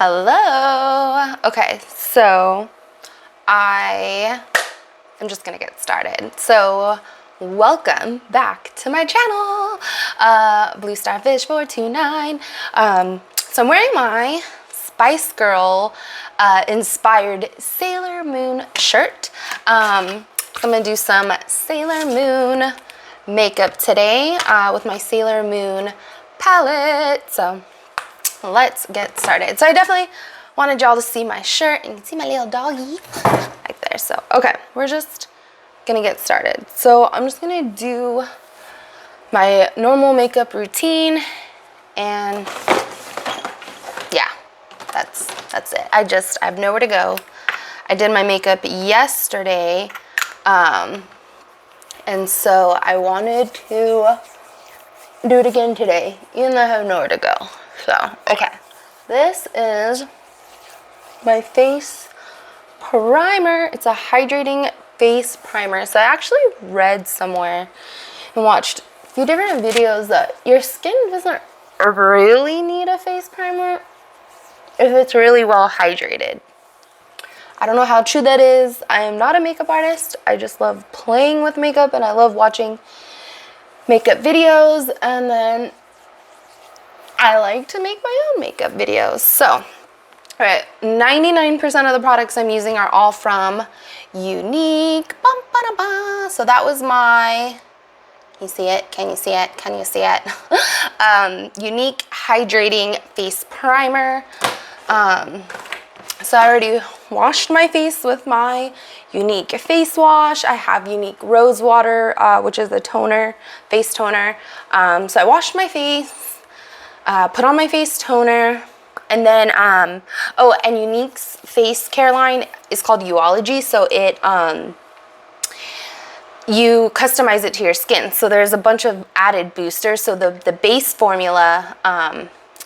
Hello. Okay, so I'm just gonna get started. So welcome back to my channel, Blue Starfish 429. So I'm wearing my Spice Girl inspired Sailor Moon shirt. I'm gonna do some Sailor Moon makeup today with my Sailor Moon palette. So let's get started. So I definitely wanted y'all to see my shirt, and you can see my little doggy right there. So, okay, we're just gonna get started. So I'm just gonna do my normal makeup routine, and yeah, that's it. I have nowhere to go. I did my makeup yesterday, and so I wanted to do it again today, even though I have nowhere to go. So, okay, this is my face primer. It's a hydrating face primer. So I actually read somewhere and watched a few different videos that your skin doesn't really need a face primer if it's really well hydrated. I don't know how true that is. I am not a makeup artist. I just love playing with makeup, and I love watching makeup videos, and then I like to make my own makeup videos. So, all right, 99% of the products I'm using are all from Unique. So that was my, can you see it? Can you see it? Can you see it? Unique Hydrating Face Primer. So I already washed my face with my Unique face wash. I have Unique Rose Water, which is a toner, face toner. So I washed my face, put on my face toner, and then, and Unique's face care line is called Uology, so it, you customize it to your skin. So there's a bunch of added boosters. So the base formula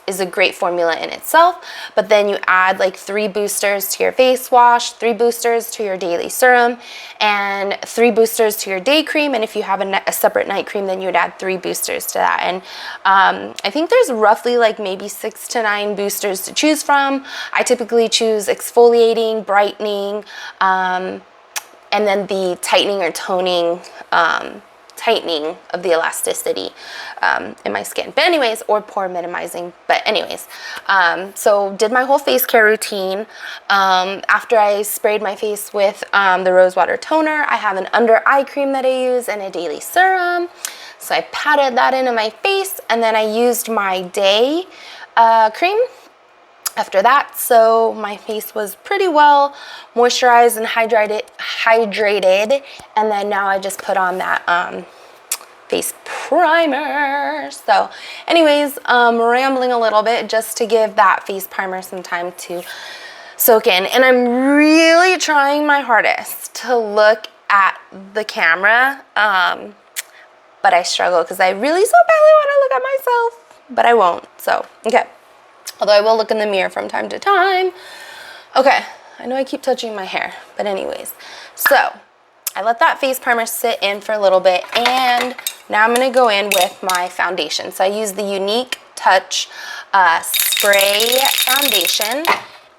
is a great formula in itself, but then you add like 3 boosters to your face wash, 3 boosters to your daily serum, and 3 boosters to your day cream. And if you have a separate night cream, then you would add 3 boosters to that. And I think there's roughly like maybe 6 to 9 boosters to choose from. I typically choose exfoliating, brightening, and then the tightening or toning, tightening of the elasticity in my skin. But anyways, or pore minimizing. But anyways, so did my whole face care routine. After I sprayed my face with the Rose Water Toner, I have an under eye cream that I use and a daily serum. So I patted that into my face, and then I used my day cream after that. So my face was pretty well moisturized and hydrated, and then now I just put on that face primer. So anyways, rambling a little bit just to give that face primer some time to soak in, and I'm really trying my hardest to look at the camera, but I struggle because I really so badly want to look at myself, but I won't. So okay, although I will look in the mirror from time to time. Okay, I know I keep touching my hair, but anyways, so I let that face primer sit in for a little bit, and now I'm gonna go in with my foundation. So I use the Unique Touch Spray Foundation,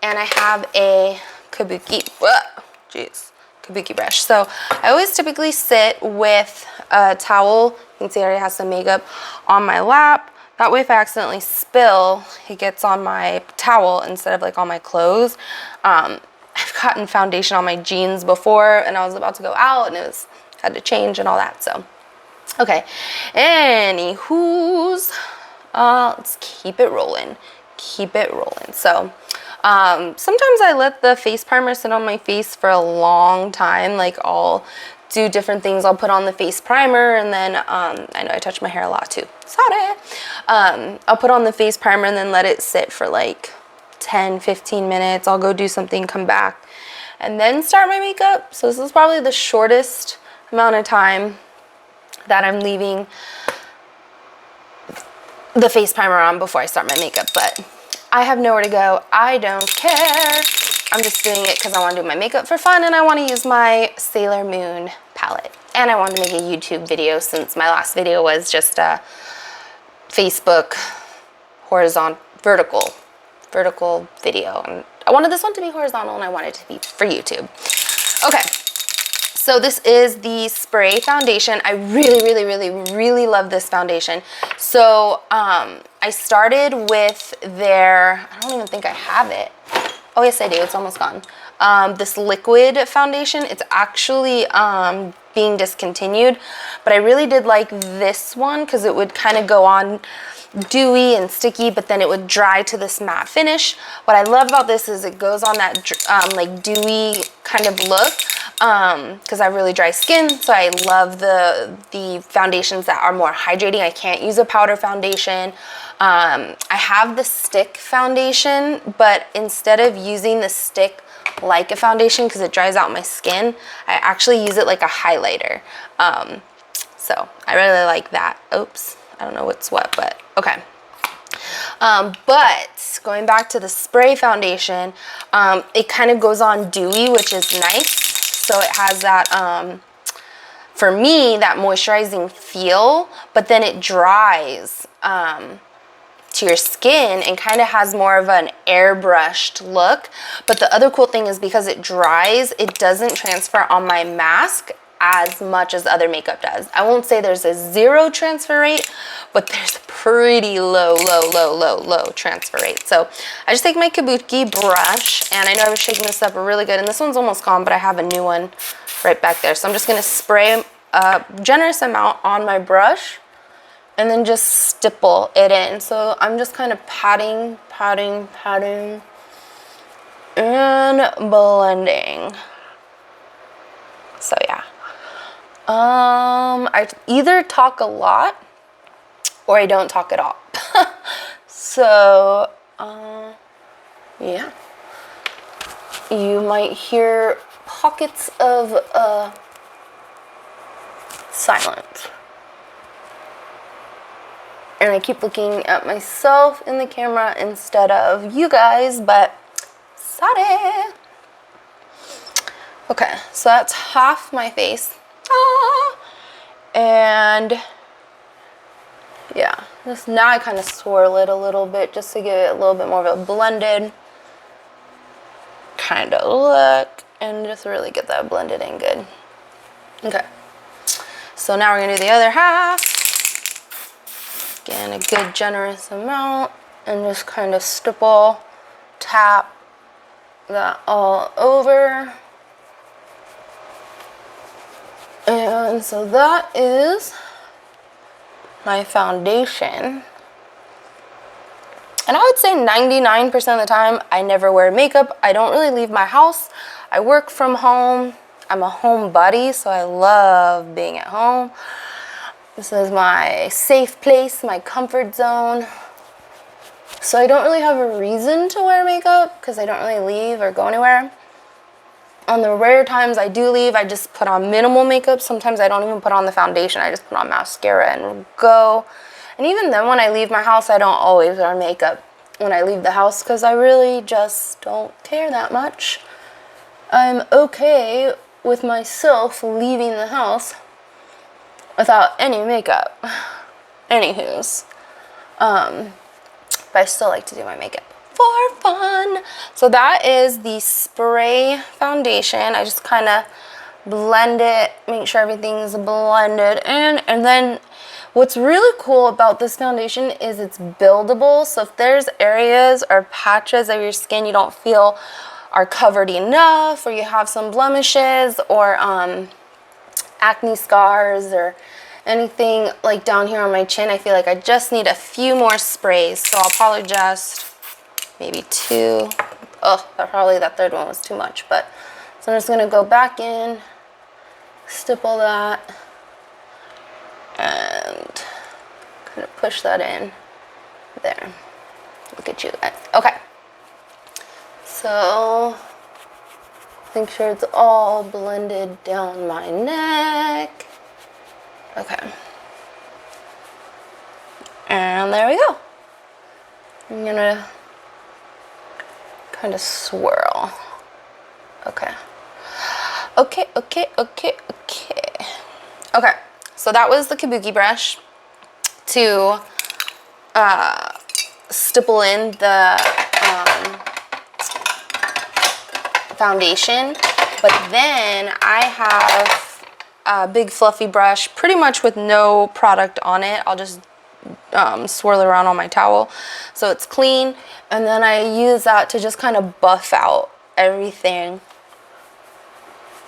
and I have a kabuki brush. So I always typically sit with a towel. You can see I already have some makeup on my lap. That way if I accidentally spill, it gets on my towel instead of like on my clothes. I've gotten foundation on my jeans before, and I was about to go out, and had to change and all that. So, okay. Anywho's, let's keep it rolling. Keep it rolling. So, sometimes I let the face primer sit on my face for a long time. Like I'll do different things. I'll put on the face primer, and then I know I touch my hair a lot too. Sorry. I'll put on the face primer and then let it sit for like 10-15 minutes. I'll go do something, come back, and then start my makeup. So this is probably the shortest amount of time that I'm leaving the face primer on before I start my makeup, but I have nowhere to go. I don't care. I'm just doing it because I want to do my makeup for fun, and I want to use my Sailor Moon palette. And I wanted to make a YouTube video since my last video was just a Facebook vertical vertical video, and I wanted this one to be horizontal and I wanted it to be for YouTube. Okay, so this is the spray foundation. I really love this foundation. So I started with their, I don't even think I have it. Oh yes I do, it's almost gone. This liquid foundation, it's actually being discontinued, but I really did like this one because it would kind of go on dewy and sticky, but then it would dry to this matte finish. What I love about this is it goes on that like dewy kind of look, because I have really dry skin, so I love the foundations that are more hydrating. I can't use a powder foundation. I have the stick foundation, but instead of using the stick like a foundation because it dries out my skin, I actually use it like a highlighter. So I really like that. Oops, I don't know what's what, but okay. But going back to the spray foundation, it kind of goes on dewy, which is nice. So it has that, for me, that moisturizing feel, but then it dries to your skin and kind of has more of an airbrushed look. But the other cool thing is because it dries, it doesn't transfer on my mask as much as other makeup does. I won't say there's a zero transfer rate, but there's a pretty low transfer rate. So I just take my kabuki brush, and I know I was shaking this up really good, and this one's almost gone, but I have a new one right back there. So I'm just gonna spray a generous amount on my brush and then just stipple it in. So I'm just kind of patting and blending. So yeah. I either talk a lot or I don't talk at all. So, yeah. You might hear pockets of silence. And I keep looking at myself in the camera instead of you guys, but sorry. Okay, so that's half my face. And yeah, just now I kind of swirl it a little bit just to give it a little bit more of a blended kind of look and just really get that blended in good. Okay, so now we're gonna do the other half. Again, a good generous amount, and just kind of stipple, tap that all over. And so that is my foundation. And I would say 99% of the time, I never wear makeup. I don't really leave my house. I work from home. I'm a homebody, so I love being at home. This is my safe place, my comfort zone. So I don't really have a reason to wear makeup because I don't really leave or go anywhere. On the rare times I do leave, I just put on minimal makeup. Sometimes I don't even put on the foundation. I just put on mascara and go. And even then when I leave my house, I don't always wear makeup when I leave the house because I really just don't care that much. I'm okay with myself leaving the house without any makeup. Anywho's. But I still like to do my makeup for fun. So that is the spray foundation. I just kind of blend it, make sure everything's blended in. And then what's really cool about this foundation is it's buildable. So if there's areas or patches of your skin you don't feel are covered enough, or you have some blemishes or acne scars or anything like down here on my chin, I feel like I just need a few more sprays. So I'll probably just maybe 2. Oh, probably that third one was too much, but so I'm just gonna go back in, stipple that, and kind of push that in there. Look at you guys. Okay, so make sure it's all blended down my neck. Okay, and there we go. I'm gonna kind of swirl. Okay. Okay. Okay, so that was the kabuki brush to stipple in the foundation. But then I have a big fluffy brush, pretty much with no product on it. I'll just swirl it around on my towel so it's clean. And then I use that to just kind of buff out everything.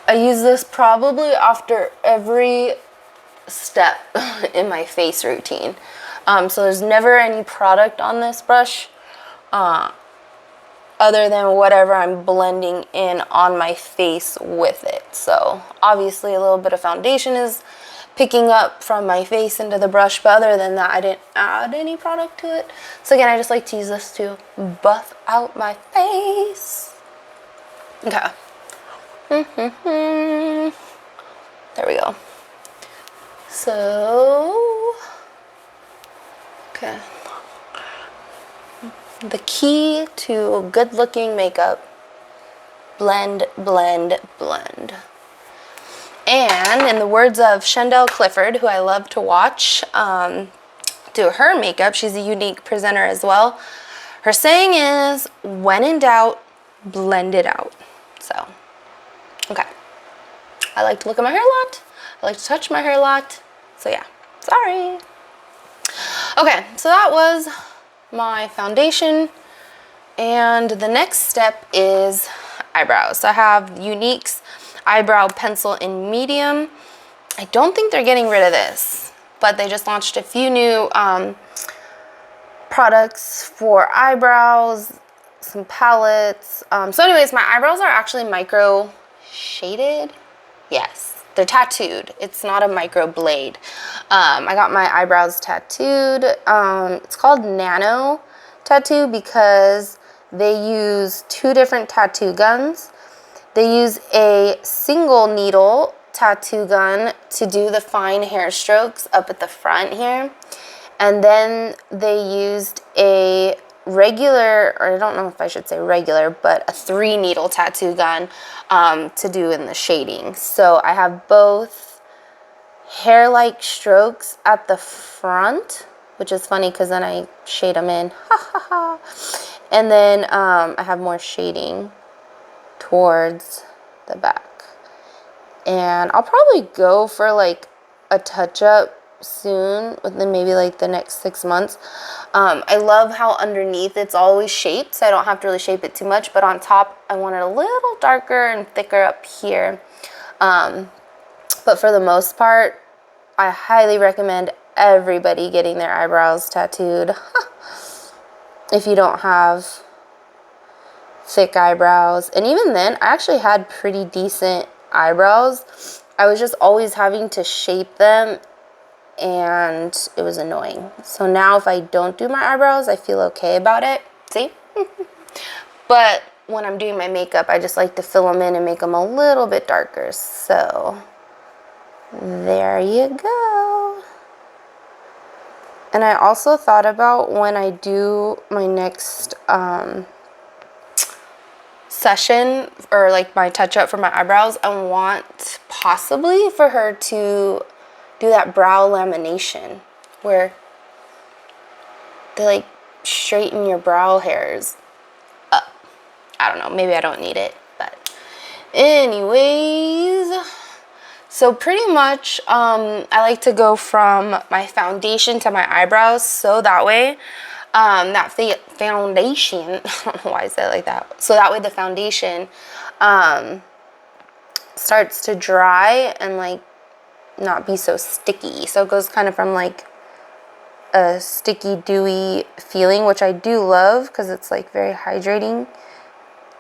I use this probably after every step in my face routine. So there's never any product on this brush other than whatever I'm blending in on my face with it. So obviously a little bit of foundation is picking up from my face into the brush, but other than that I didn't add any product to it. So again, I just like to use this to buff out my face. Okay. There we go. So, okay. The key to good looking makeup: blend, blend, blend. And in the words of Shendell Clifford, who I love to watch do her makeup, she's a unique presenter as well. Her saying is, when in doubt, blend it out. So, okay. I like to look at my hair a lot. I like to touch my hair a lot. So yeah, sorry. Okay, so that was my foundation. And the next step is eyebrows. So I have Younique's eyebrow pencil in medium. I don't think they're getting rid of this, but they just launched a few new products for eyebrows, some palettes. So anyways, my eyebrows are actually micro shaded. Yes, they're tattooed. It's not a micro blade. I got my eyebrows tattooed. It's called Nano Tattoo because they use 2 different tattoo guns. They use a single needle tattoo gun to do the fine hair strokes up at the front here. And then they used a regular, or I don't know if I should say regular, but a 3 needle tattoo gun to do in the shading. So I have both hair-like strokes at the front, which is funny because then I shade them in. And then I have more shading towards the back. And I'll probably go for like a touch-up soon, within maybe like the next 6 months. I love how underneath it's always shaped, so I don't have to really shape it too much, but on top I want it a little darker and thicker up here. But for the most part, I highly recommend everybody getting their eyebrows tattooed. If you don't have thick eyebrows. And even then, I actually had pretty decent eyebrows. I was just always having to shape them, and it was annoying. So now if I don't do my eyebrows, I feel okay about it. See? But when I'm doing my makeup, I just like to fill them in and make them a little bit darker. So there you go. And I also thought about when I do my next session, or like my touch up for my eyebrows, I want possibly for her to do that brow lamination where they like straighten your brow hairs up. I don't know, maybe I don't need it, but anyways, so pretty much I like to go from my foundation to my eyebrows, so that way that foundation, I don't know why I said it like that, so that way the foundation starts to dry and like not be so sticky. So it goes kind of from like a sticky, dewy feeling, which I do love because it's like very hydrating,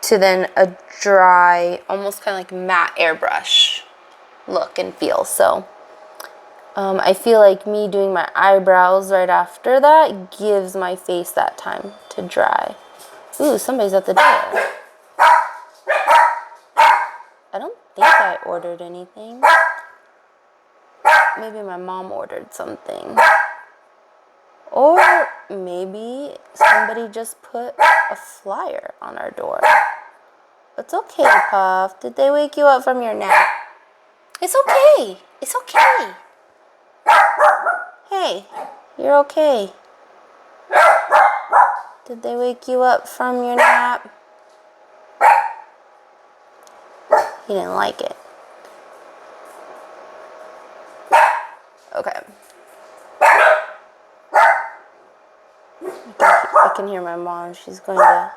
to then a dry, almost kind of like matte airbrush look and feel. So I feel like me doing my eyebrows right after that gives my face that time to dry. Ooh, somebody's at the door. I don't think I ordered anything. Maybe my mom ordered something. Or maybe somebody just put a flyer on our door. It's okay, Puff. Did they wake you up from your nap? It's okay. It's okay. Hey, you're okay. Did they wake you up from your nap? You didn't like it. Okay. I can hear my mom. She's going to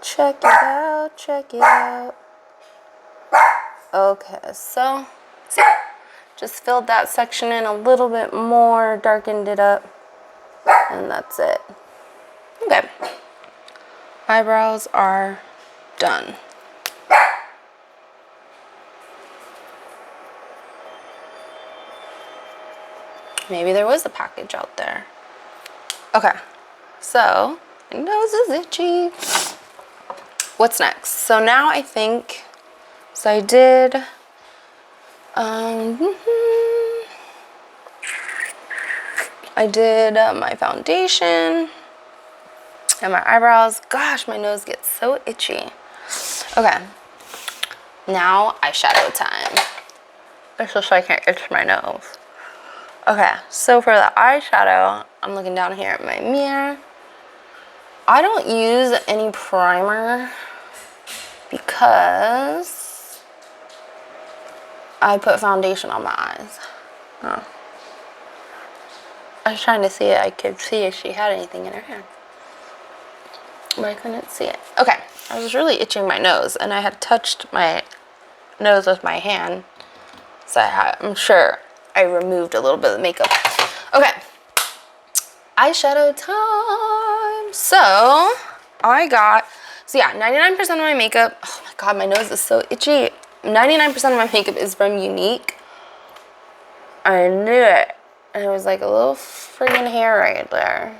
check it out, check it out. Okay, so just filled that section in a little bit more, darkened it up, and that's it. Okay. Eyebrows are done. Maybe there was a package out there. Okay, so my nose is itchy. What's next? So now I think, so I did, my foundation and my eyebrows. Gosh, my nose gets so itchy. Okay, now eyeshadow time. It's just so I can't itch my nose. Okay, so for the eyeshadow, I'm looking down here at my mirror. I don't use any primer because I put foundation on my eyes. Oh. I was trying to see it. I could see if she had anything in her hair, but I couldn't see it. Okay, I was really itching my nose, and I had touched my nose with my hand, so I'm sure I removed a little bit of makeup. Okay, eyeshadow time. So I got, so yeah, 99% of my makeup, oh my god, my nose is so itchy. 99% of my makeup is from Unique. I knew it. And it was like a little friggin' hair right there.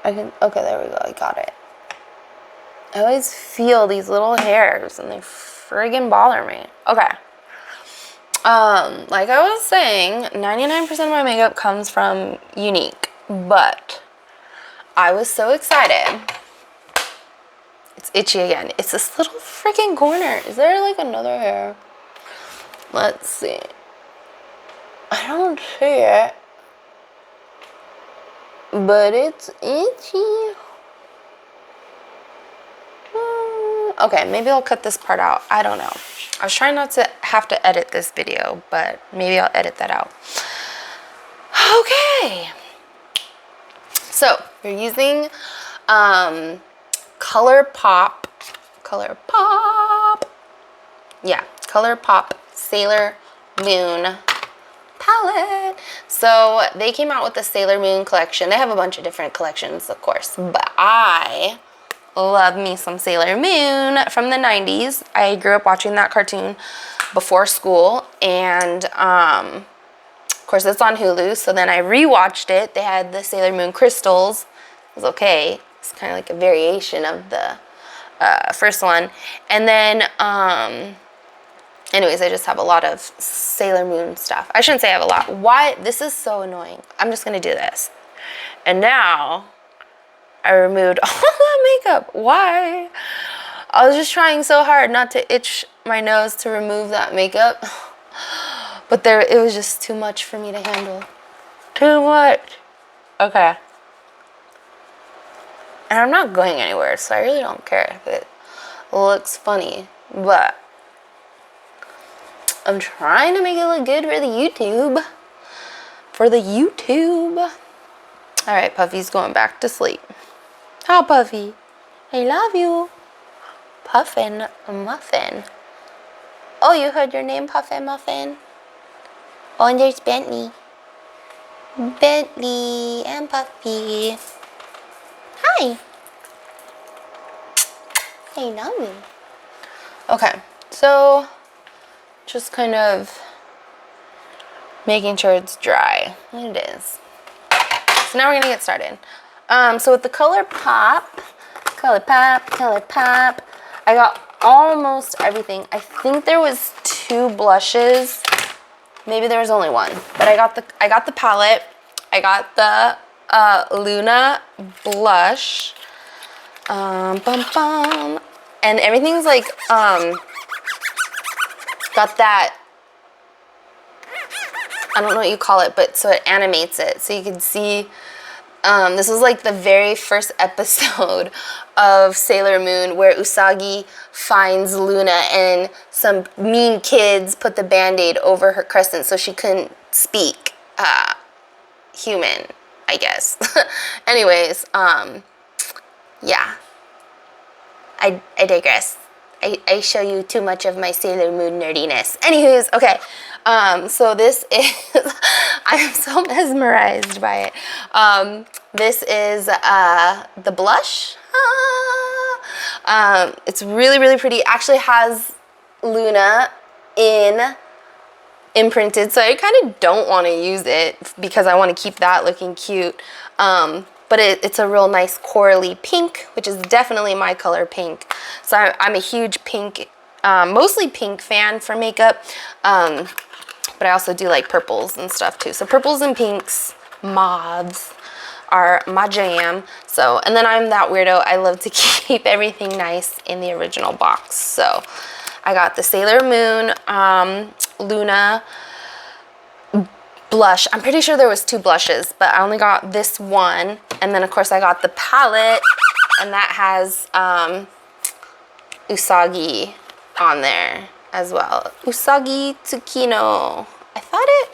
Okay, there we go, I got it. I always feel these little hairs and they friggin' bother me. Okay. Like I was saying, 99% of my makeup comes from Unique, but I was so excited. It's itchy again. It's this little freaking corner. Is there like another hair? Let's see. I don't see it, but it's itchy. Okay, maybe I'll cut this part out. I don't know. I was trying not to have to edit this video, but maybe I'll edit that out. Okay. So, you're using ColourPop. Yeah, ColourPop Sailor Moon palette. So, they came out with the Sailor Moon collection. They have a bunch of different collections, of course, but I love me some Sailor Moon from the 90s. I grew up watching that cartoon before school, and of course it's on Hulu, so then I rewatched it. They had the Sailor Moon crystals. It was okay. It's kind of like a variation of the first one. And then anyways, I just have a lot of Sailor Moon stuff. I shouldn't say I have a lot. Why? This is so annoying. I'm just gonna do this. And now I removed all that makeup. Why? I was just trying so hard not to itch my nose to remove that makeup. But it was just too much for me to handle. Too much. Okay. And I'm not going anywhere, so I really don't care if it looks funny. But I'm trying to make it look good for the YouTube. Alright, Puffy's going back to sleep. How, Puffy? I love you. Puffin Muffin. Oh, you heard your name, Puffin Muffin? Oh, and there's Bentley. Bentley and Puffy. Hi. I love you. Okay, so just kind of making sure it's dry. It is. So now we're gonna get started. So with the ColourPop, I got almost everything. I think there was 2 blushes. Maybe there was only 1, but I got the palette. I got the Luna blush. And everything's like got that, I don't know what you call it, but so it animates it, so you can see This was like the very first episode of Sailor Moon where Usagi finds Luna and some mean kids put the band-aid over her crescent so she couldn't speak human, I guess. Anyways, yeah. I digress. I show you too much of my Sailor Moon nerdiness. Anywho's, okay. So this is, I'm so mesmerized by it. This is the blush. It's really, really pretty. It actually has Luna imprinted, so I kind of don't want to use it because I want to keep that looking cute. But it's a real nice corally pink, which is definitely my color pink. So I'm a huge pink, mostly pink fan for makeup. But I also do like purples and stuff too. So purples and pinks, mauves are my jam. So, and then I'm that weirdo. I love to keep everything nice in the original box. So I got the Sailor Moon, Luna blush. I'm pretty sure there was 2 blushes, but I only got this one. And then of course I got the palette, and that has Usagi on there as well. Usagi Tsukino. I thought it,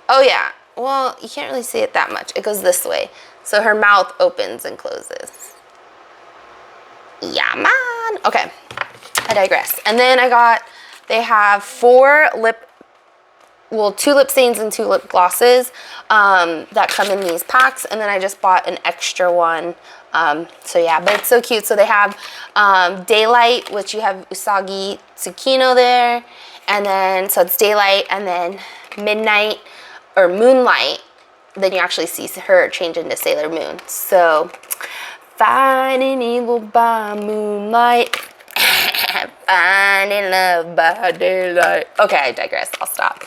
oh yeah, well, you can't really see it that much. It goes this way. So her mouth opens and closes. Yeah, man. Okay, I digress. And then they have 2 lip stains and 2 lip glosses that come in these packs. And then I just bought an extra one. So yeah, but it's so cute. So they have Daylight, which you have Usagi Tsukino there. And then, so it's Daylight, and then Midnight or Moonlight. Then you actually see her change into Sailor Moon. So, fighting evil by moonlight. Finding love by daylight. Okay, I digress. I'll stop.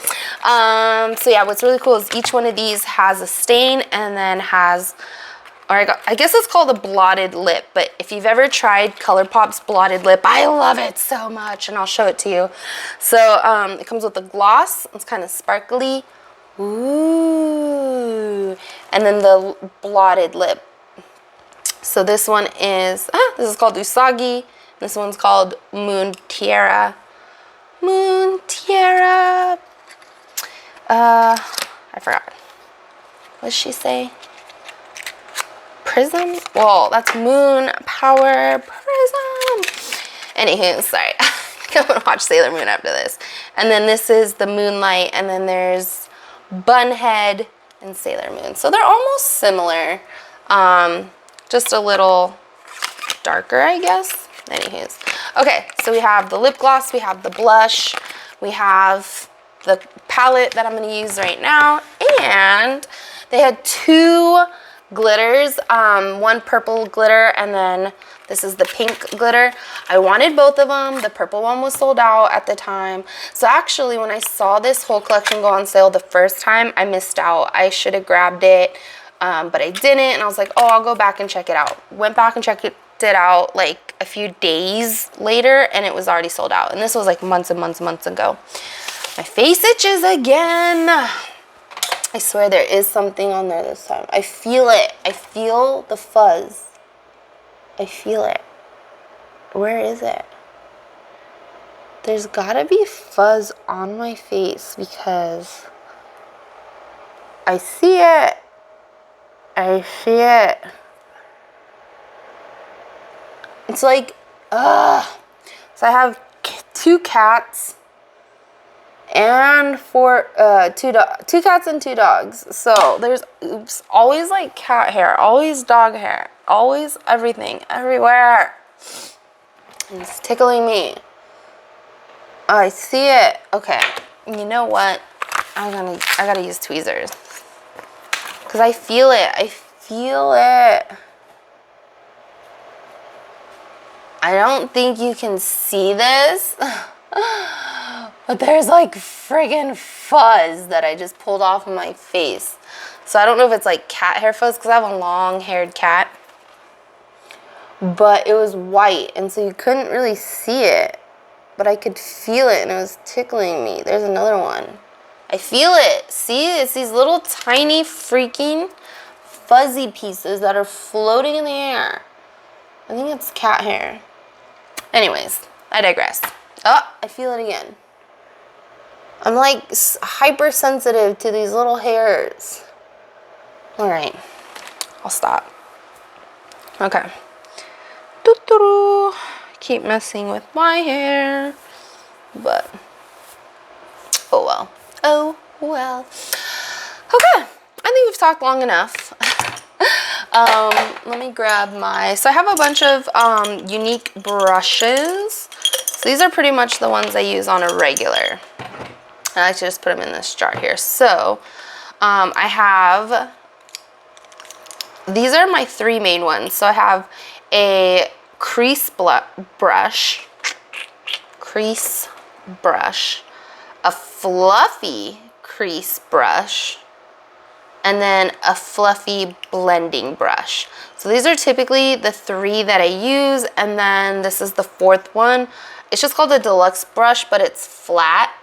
So yeah, what's really cool is each one of these has a stain and then has, or I guess it's called a blotted lip. But if you've ever tried ColourPop's blotted lip, I love it so much, and I'll show it to you. So it comes with a gloss. It's kind of sparkly. Ooh. And then the blotted lip. So this one is, this is called Usagi. This one's called Moon Tiara. Moon Tiara. I forgot. What did she say? Prism? Well, that's Moon Power Prism. Anywho, sorry. I'm gonna watch Sailor Moon after this. And then this is the Moonlight, and then there's Bunhead and Sailor Moon. So they're almost similar. Just a little darker, I guess. Anywho's. Okay, so we have the lip gloss, we have the blush, we have the palette that I'm going to use right now, and they had 2 glitters, one purple glitter, and then this is the pink glitter. I wanted both of them. The purple one was sold out at the time. So actually, when I saw this whole collection go on sale the first time, I missed out. I should have grabbed it, but I didn't, and I was like, oh, I'll go back and check it out. Went back and checked it out like a few days later, and it was already sold out. And this was like months and months and months ago. My face itches again. I swear there is something on there this time. I feel it. I feel the fuzz. I feel it. Where is it? There's gotta be fuzz on my face because I see it. I see it. It's like, ugh. So I have 2 cats and 2 cats and 2 dogs. So there's, always like cat hair, always dog hair, always everything, everywhere. And it's tickling me. Oh, I see it. Okay, you know what? I gotta use tweezers. Cause I feel it, I feel it. I don't think you can see this, but there's like friggin' fuzz that I just pulled off of my face. So I don't know if it's like cat hair fuzz because I have a long-haired cat, but it was white, and so you couldn't really see it, but I could feel it, and it was tickling me. There's another one. I feel it. See, it's these little tiny freaking fuzzy pieces that are floating in the air. I think it's cat hair. Anyways, I digress. Oh, I feel it again. I'm like hypersensitive to these little hairs. All right, I'll stop. Okay. Doo-doo-doo. Keep messing with my hair, but oh well. Oh well. Okay, I think we've talked long enough. Let me grab so I have a bunch of unique brushes. So these are pretty much the ones I use on a regular. I like to just put them in this jar here. So I have, these are my 3 main ones. So I have a crease brush, a fluffy crease brush, and then a fluffy blending brush. So these are typically the 3 that I use, and then this is the 4th one. It's just called a deluxe brush, but it's flat.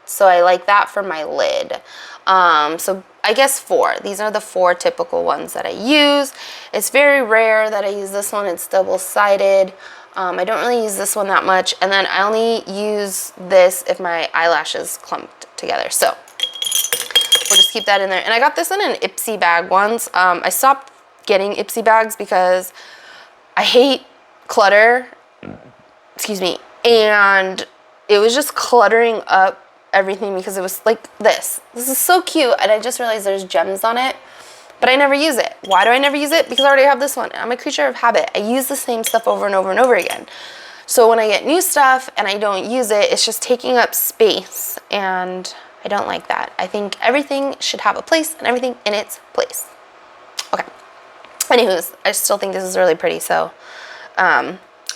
So I like that for my lid. So I guess 4. These are the 4 typical ones that I use. It's very rare that I use this one. It's double-sided. I don't really use this one that much. And then I only use this if my eyelashes clumped together. So we'll just keep that in there. And I got this in an Ipsy bag once. I stopped getting Ipsy bags because I hate clutter. Excuse me. And it was just cluttering up everything because it was like this. This is so cute. And I just realized there's gems on it, but I never use it. Why do I never use it? Because I already have this one. I'm a creature of habit. I use the same stuff over and over and over again. So when I get new stuff and I don't use it, it's just taking up space. And I don't like that. I think everything should have a place and everything in its place. Okay. Anywho's, I still think this is really pretty. So,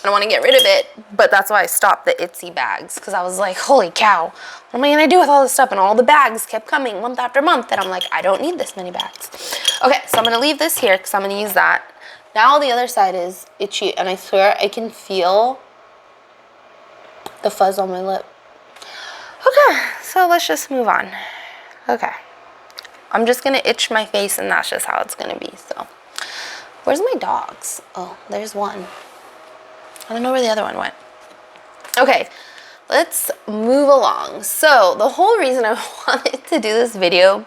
I don't want to get rid of it, but that's why I stopped the Ipsy bags, because I was like, holy cow, what am I going to do with all this stuff? And all the bags kept coming month after month, and I'm like, I don't need this many bags. Okay, so I'm going to leave this here because I'm going to use that. Now the other side is itchy, and I swear I can feel the fuzz on my lip. Okay, so let's just move on. Okay, I'm just going to itch my face, and that's just how it's going to be. So, where's my dogs? Oh, there's one. I don't know where the other one went. Okay, let's move along. So the whole reason I wanted to do this video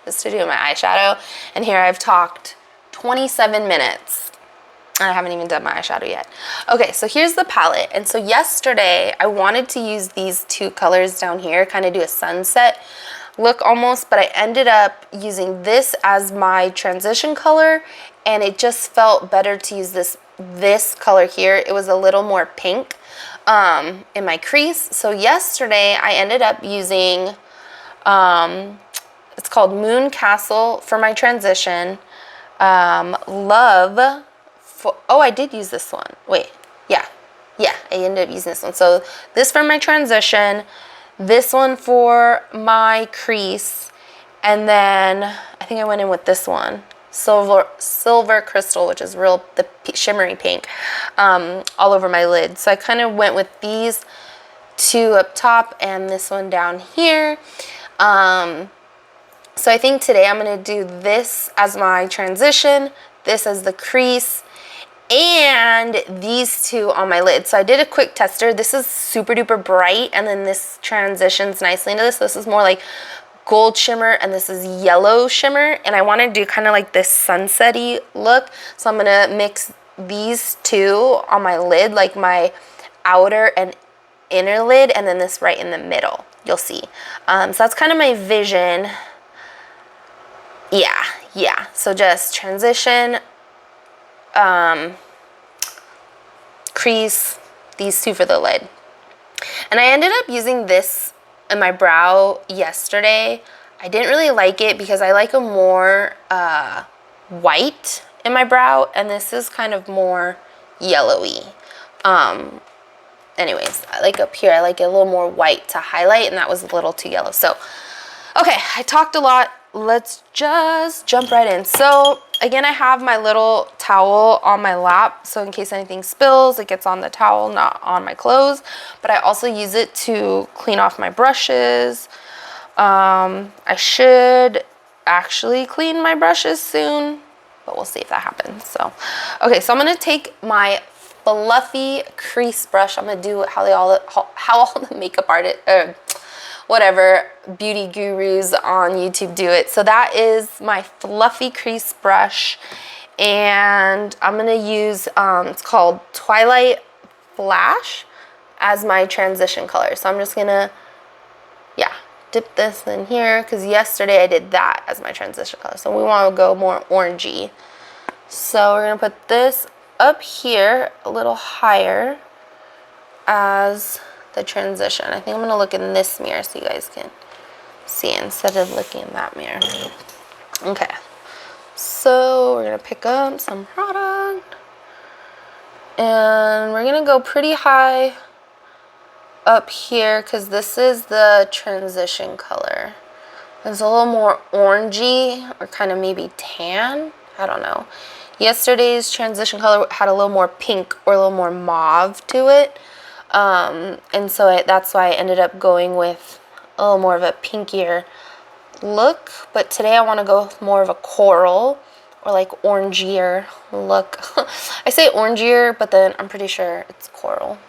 is to do my eyeshadow. And here I've talked 27 minutes. And I haven't even done my eyeshadow yet. Okay, so here's the palette. And so yesterday I wanted to use these 2 colors down here, kind of do a sunset look almost, but I ended up using this as my transition color, and it just felt better to use this color here. It was a little more pink in my crease. So yesterday I ended up using it's called Moon Castle for my transition. I did use this one. Wait, yeah, I ended up using this one. So this for my transition, this one for my crease, and then I think I went in with this one, Silver Crystal, which is the shimmery pink, all over my lid. So I kind of went with these 2 up top and this one down here. So I think today I'm going to do this as my transition, this as the crease, and these 2 on my lid. So I did a quick tester. This is super duper bright, and then this transitions nicely into this. This is more like gold shimmer, and this is yellow shimmer, and I want to do kind of like this sunset-y look. So I'm going to mix these 2 on my lid, like my outer and inner lid, and then this right in the middle. You'll see. So that's kind of my vision. Yeah. So just transition, crease, these 2 for the lid. And I ended up using this in my brow yesterday. I didn't really like it because I like a more white in my brow, and this is kind of more yellowy. Anyways, I like up here, I like it a little more white to highlight, and that was a little too yellow. So, okay, I talked a lot. Let's just jump right in. So again, I have my little towel on my lap, so in case anything spills, it gets on the towel, not on my clothes. But I also use it to clean off my brushes. I should actually clean my brushes soon, but we'll see if that happens. So, okay, so I'm gonna take my fluffy crease brush. I'm gonna do how all the makeup artists, whatever, beauty gurus on YouTube do it. So that is my fluffy crease brush, and I'm gonna use, it's called Twilight Flash as my transition color. So I'm just gonna, yeah, dip this in here, because yesterday I did that as my transition color. So we want to go more orangey. So we're going to put this up here a little higher as the transition. I think I'm going to look in this mirror so you guys can see instead of looking in that mirror. Okay. So we're going to pick up some product. And we're going to go pretty high up here because this is the transition color. It's a little more orangey or kind of maybe tan. I don't know. Yesterday's transition color had a little more pink or a little more mauve to it. And so that's why I ended up going with a little more of a pinkier look. But today I want to go with more of a coral or like orangier look. I say orangier, but then I'm pretty sure it's coral.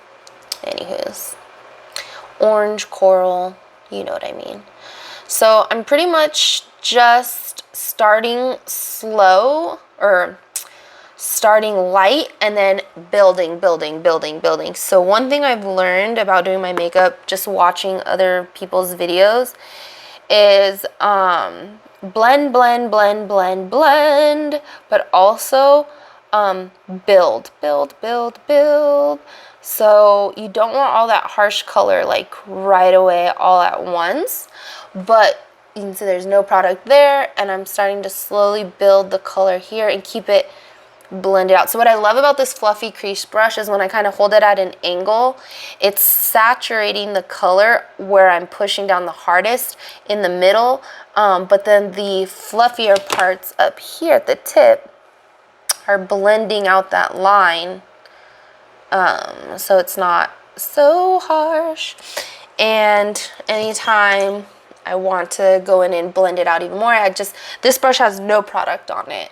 Anywho's. Orange, coral, you know what I mean. So I'm pretty much just starting slow or starting light and then building. So one thing I've learned about doing my makeup, just watching other people's videos, is blend, but also build. So you don't want all that harsh color like right away all at once, but you can see there's no product there, and I'm starting to slowly build the color here and keep it blended out. So what I love about this fluffy crease brush is when I kind of hold it at an angle, it's saturating the color where I'm pushing down the hardest in the middle, but then the fluffier parts up here at the tip are blending out that line. So it's not so harsh. And anytime I want to go in and blend it out even more, this brush has no product on it.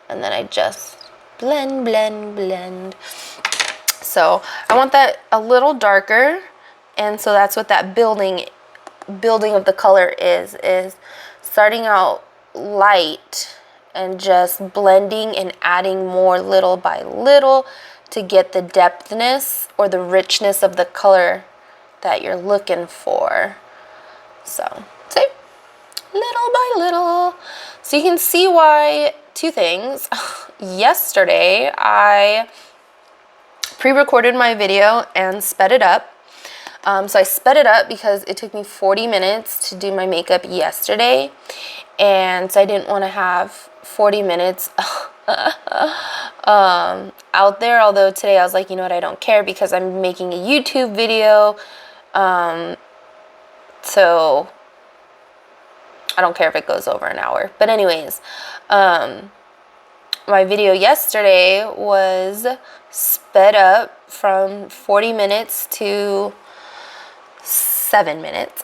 And then I just blend. So I want that a little darker. And so that's what that building of the color is starting out light and just blending and adding more little by little to get the depthness or the richness of the color that you're looking for. So, see? Little by little. So you can see why, two things. Yesterday, I pre-recorded my video and sped it up. So I sped it up because it took me 40 minutes to do my makeup yesterday. And so I didn't want to have 40 minutes out there, although today I was like, you know what, I don't care because I'm making a YouTube video, so I don't care if it goes over an hour. But anyways, my video yesterday was sped up from 40 minutes to 7 minutes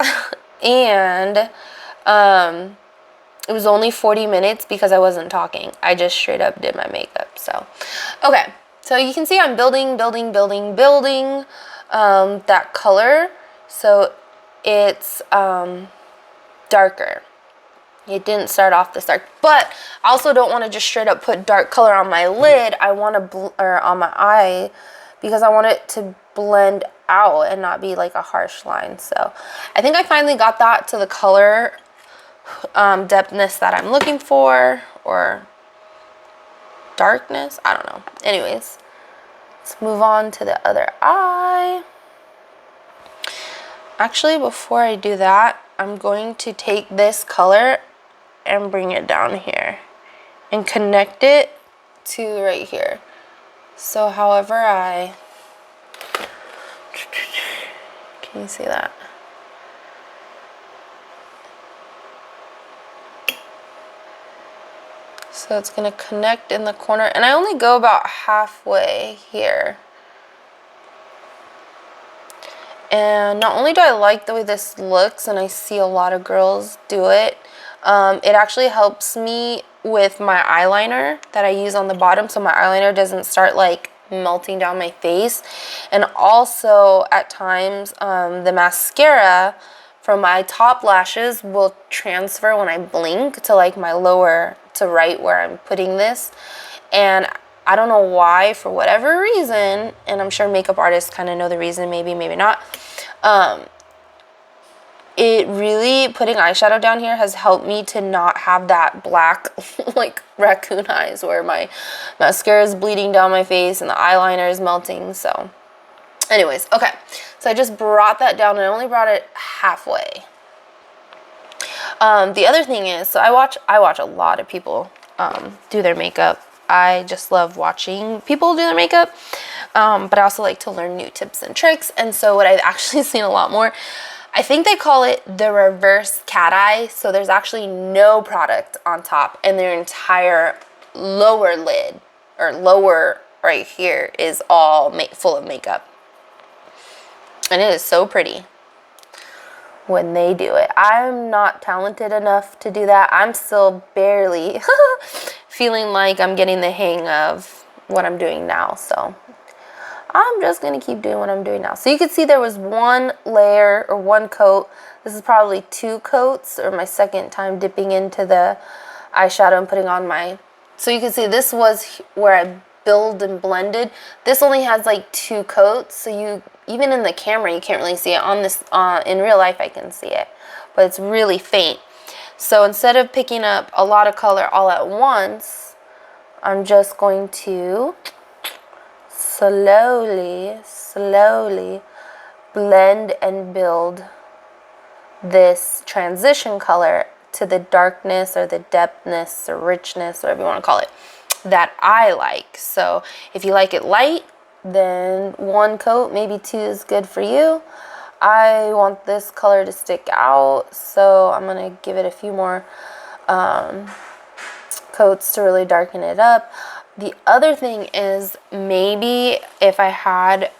and it was only 40 minutes because I wasn't talking. I just straight up did my makeup. So, okay. So you can see I'm building that color. So it's darker. It didn't start off this dark. But I also don't want to just straight up put dark color on my lid. I want to, or on my eye, because I want it to blend out and not be like a harsh line. So I think I finally got that to the color depthness that I'm looking for, or darkness, I don't know. Anyways, let's move on to the other eye. Actually, before I do that, I'm going to take this color and bring it down here and connect it to right here. So however can you see that? So it's going to connect in the corner, and I only go about halfway here. And not only do I like the way this looks, and I see a lot of girls do it, It actually helps me with my eyeliner that I use on the bottom, so my eyeliner doesn't start like melting down my face. And also at times the mascara from my top lashes will transfer when I blink to like my lower to right where I'm putting this. And I don't know why, for whatever reason, and I'm sure makeup artists kind of know the reason, maybe, maybe not. It really, putting eyeshadow down here has helped me to not have that black, like, raccoon eyes where my mascara is bleeding down my face and the eyeliner is melting. So, anyways, okay. So I just brought that down, and I only brought it halfway. The other thing is, so I watch a lot of people do their makeup. I just love watching people do their makeup, but I also like to learn new tips and tricks. And so what I've actually seen a lot more, I think they call it the reverse cat eye. So there's actually no product on top, and their entire lower lid, or lower right here, is all full of makeup. And it is so pretty when they do it. I'm not talented enough to do that. I'm still barely feeling like I'm getting the hang of what I'm doing now. So I'm just going to keep doing what I'm doing now. So you can see there was one layer or one coat. This is probably 2 coats, or my second time dipping into the eyeshadow and putting on my... So you can see this was where I build and blended. This only has like 2 coats, so you, even in the camera, you can't really see it. On this, in real life, I can see it, but it's really faint. So instead of picking up a lot of color all at once, I'm just going to slowly blend and build this transition color to the darkness or the depthness or richness, whatever you want to call it, that I like. So if you like it light, then 1 coat, maybe 2 is good for you. I want this color to stick out, so I'm going to give it a few more coats to really darken it up. The other thing is, maybe if I had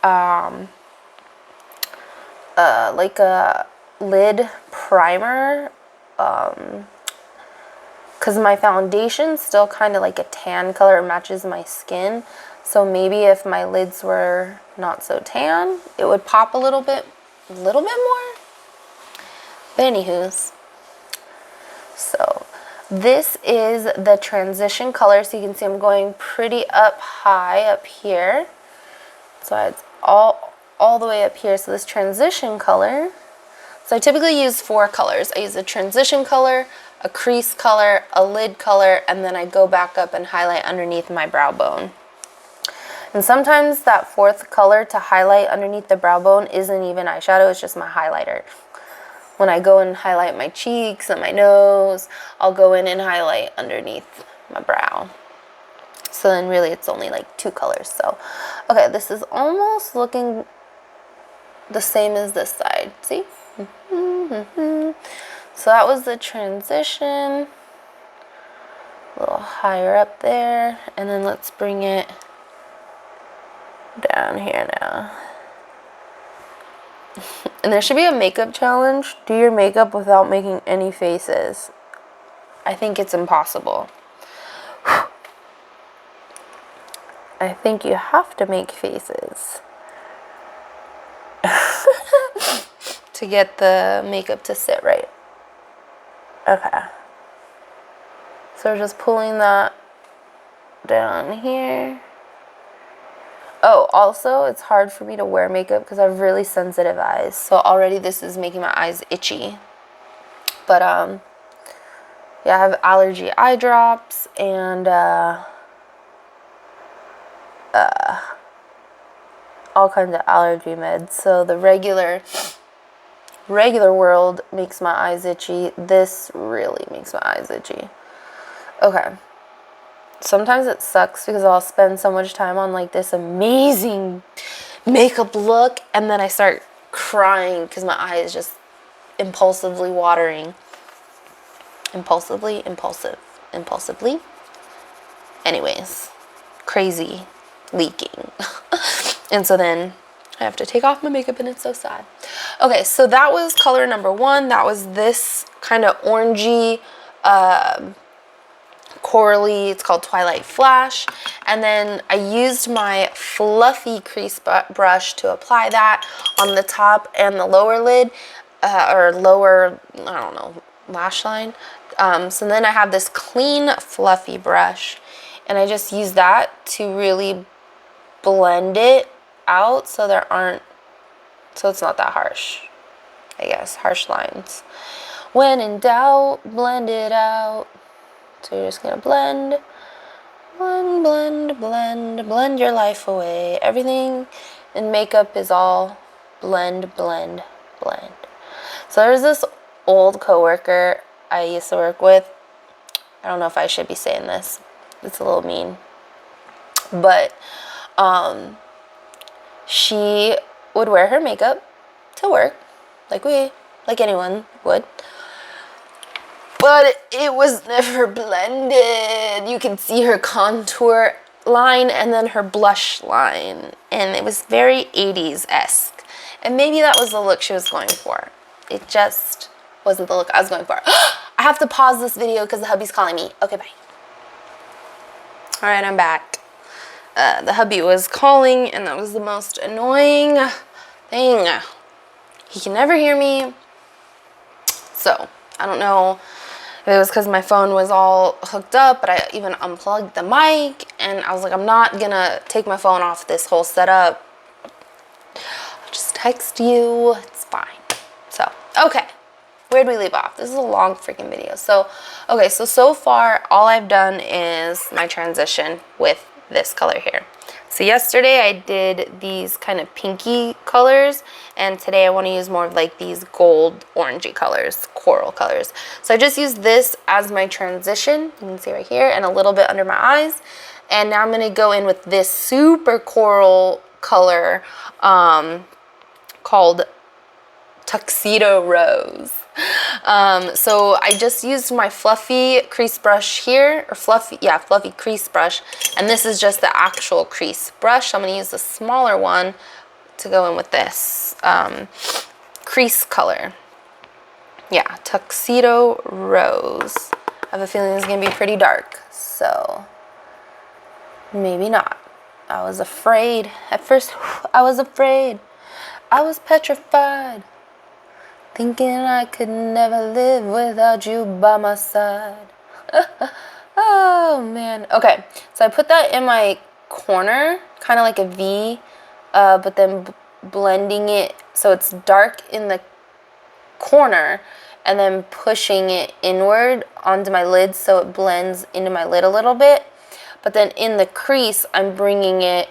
like a lid primer, because my foundation's still kind of like a tan color, it matches my skin. So maybe if my lids were not so tan, it would pop a little bit more. But anywho's, so this is the transition color. So you can see I'm going pretty up high up here. So it's all the way up here. So this transition color, so I typically use 4 colors. I use a transition color, a crease color, a lid color, and then I go back up and highlight underneath my brow bone. And sometimes that 4th color to highlight underneath the brow bone isn't even eyeshadow, it's just my highlighter. When I go and highlight my cheeks and my nose, I'll go in and highlight underneath my brow. So then really it's only like 2 colors. So, okay, this is almost looking the same as this side. See? So that was the transition. A little higher up there. And then let's bring it down here now. And there should be a makeup challenge. Do your makeup without making any faces. I think it's impossible. I think you have to make faces to get the makeup to sit right. Okay. So we're just pulling that down here. Oh, also, it's hard for me to wear makeup because I have really sensitive eyes. So already this is making my eyes itchy. But, yeah, I have allergy eye drops and, all kinds of allergy meds. So the regular world makes my eyes itchy. This really makes my eyes itchy. Okay. Sometimes it sucks because I'll spend so much time on like this amazing makeup look and then I start crying because my eye is just impulsively watering. Impulsively. Anyways, crazy leaking. And so then I have to take off my makeup and it's so sad. Okay, so that was color number 1. That was this kind of orangey corally, it's called Twilight Flash. And then I used my fluffy crease brush to apply that on the top and the lower lid, or lower, I don't know, lash line. So then I have this clean fluffy brush, and I just use that to really blend it out so it's not that harsh, I guess, harsh lines. When in doubt, blend it out. So you're just gonna blend your life away. Everything in makeup is all blend. So there's this old coworker I used to work with. I don't know if I should be saying this. It's a little mean. But she would wear her makeup to work, like anyone would. But it was never blended. You can see her contour line and then her blush line. And it was very 80s-esque. And maybe that was the look she was going for. It just wasn't the look I was going for. I have to pause this video because the hubby's calling me. Okay, bye. Alright, I'm back. The hubby was calling, and that was the most annoying thing. He can never hear me. So, I don't know if it was because my phone was all hooked up, but I even unplugged the mic, and I was like, I'm not gonna take my phone off this whole setup. I'll just text you. It's fine. So, okay. Where'd we leave off? This is a long freaking video. So, okay, so far, all I've done is my transition with this color here. So yesterday I did these kind of pinky colors, and today I want to use more of like these gold orangey colors, coral colors. So I just used this as my transition. You can see right here, and a little bit under my eyes. And now I'm going to go in with this super coral color called Tuxedo Rose. So I just used my fluffy crease brush here, or fluffy crease brush, and this is just the actual crease brush. I'm going to use the smaller one to go in with this crease color. Yeah, Tuxedo Rose. I have a feeling it's going to be pretty dark, so maybe not. I was afraid. At first, I was afraid. I was petrified. Thinking I could never live without you by my side. Oh, man. Okay, so I put that in my corner, kind of like a V, but then blending it so it's dark in the corner, and then pushing it inward onto my lid so it blends into my lid a little bit. But then in the crease, I'm bringing it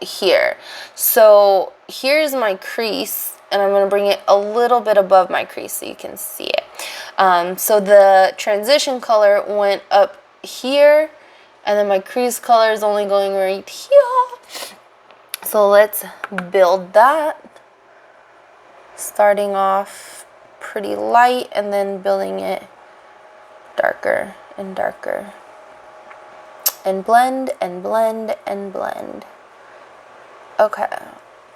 here. So here's my crease, and I'm going to bring it a little bit above my crease so you can see it. So the transition color went up here, and then my crease color is only going right here. So let's build that. Starting off pretty light and then building it darker and darker. And blend and blend and blend. Okay,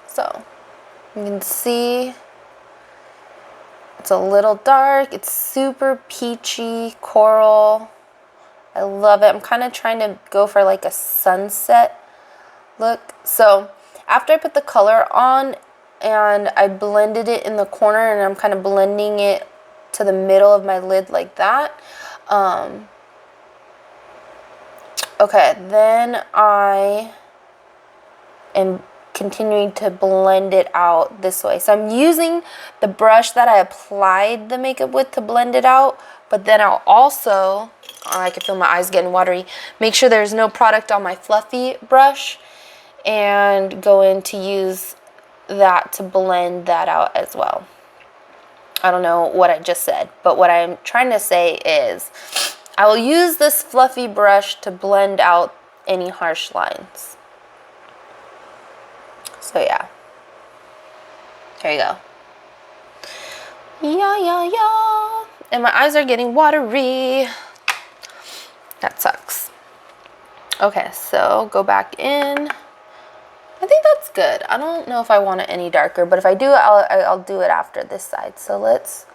so you can see it's a little dark. It's super peachy coral. I love it. I'm kind of trying to go for like a sunset look. So after I put the color on and I blended it in the corner, and I'm kind of blending it to the middle of my lid like that. Okay, then I am continuing to blend it out this way. So I'm using the brush that I applied the makeup with to blend it out, but then I'll also, I can feel my eyes getting watery, make sure there's no product on my fluffy brush, and go in to use that to blend that out as well. I don't know what I just said, but what I'm trying to say is I will use this fluffy brush to blend out any harsh lines. So yeah, there you go. Yeah. And my eyes are getting watery. That sucks. Okay, so go back in. I think that's good. I don't know if I want it any darker, but if I do, I'll do it after this side. So let's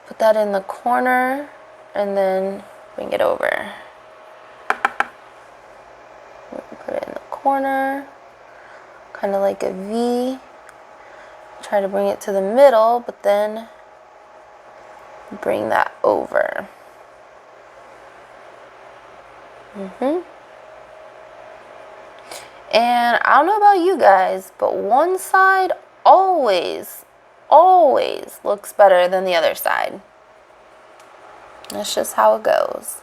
put that in the corner. and then bring it over. Put it in the corner, kind of like a V. Try to bring it to the middle, but then bring that over. And I don't know about you guys, but one side always looks better than the other side. That's just how it goes.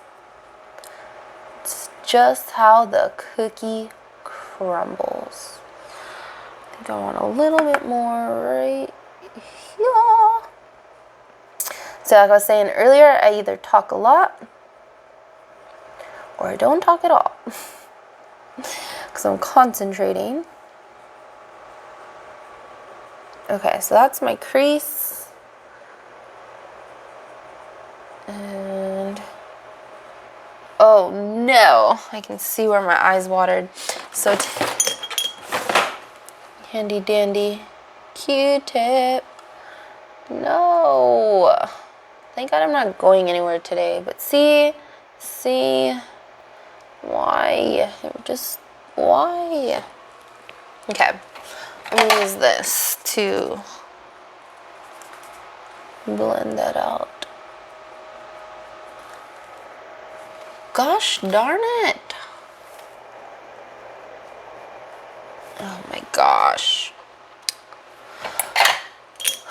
It's just how the cookie crumbles. I think I want a little bit more right here. So like I was saying earlier, I either talk a lot or I don't talk at all. Because I'm concentrating. Okay, so that's my crease. And oh no, I can see where my eyes watered. So handy dandy Q-tip. No. Thank God I'm not going anywhere today. But see, why? Just why? Okay, I'm gonna use this to blend that out. Gosh darn it. Oh my gosh.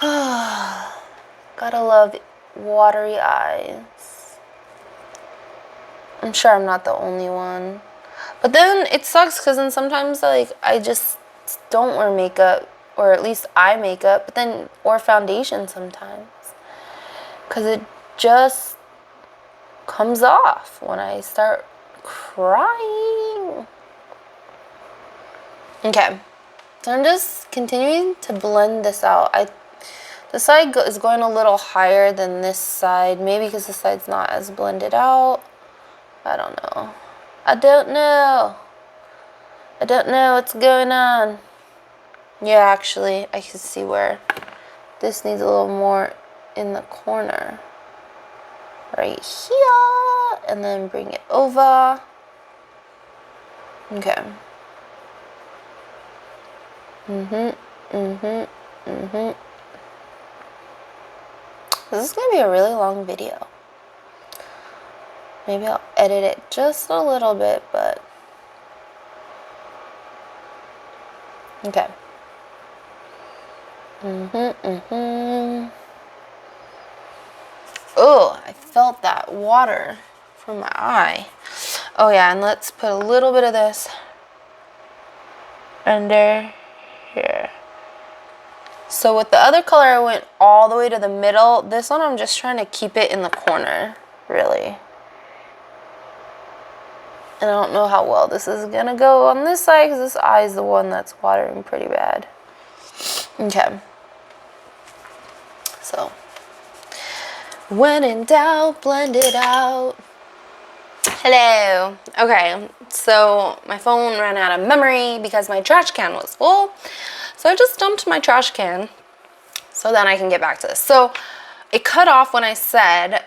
Gotta love watery eyes. I'm sure I'm not the only one. But then it sucks because then sometimes like I just don't wear makeup, or at least eye makeup, but then or foundation sometimes. Because it just comes off when I start crying. Okay, so I'm just continuing to blend this out. The side is going a little higher than this side, maybe because this side's not as blended out. I don't know. I don't know what's going on. Yeah, actually, I can see where this needs a little more in the corner. Right here, and then bring it over. Okay. This is gonna be a really long video. Maybe I'll edit it just a little bit, but okay. Oh, I felt that water from my eye. Oh yeah, and let's put a little bit of this under here. So with the other color, I went all the way to the middle. This one, I'm just trying to keep it in the corner, really. And I don't know how well this is gonna go on this side because this eye is the one that's watering pretty bad. Okay. So, when in doubt, blend it out. Hello. Okay, so my phone ran out of memory because my trash can was full. So I just dumped my trash can so then I can get back to this. So it cut off when I said,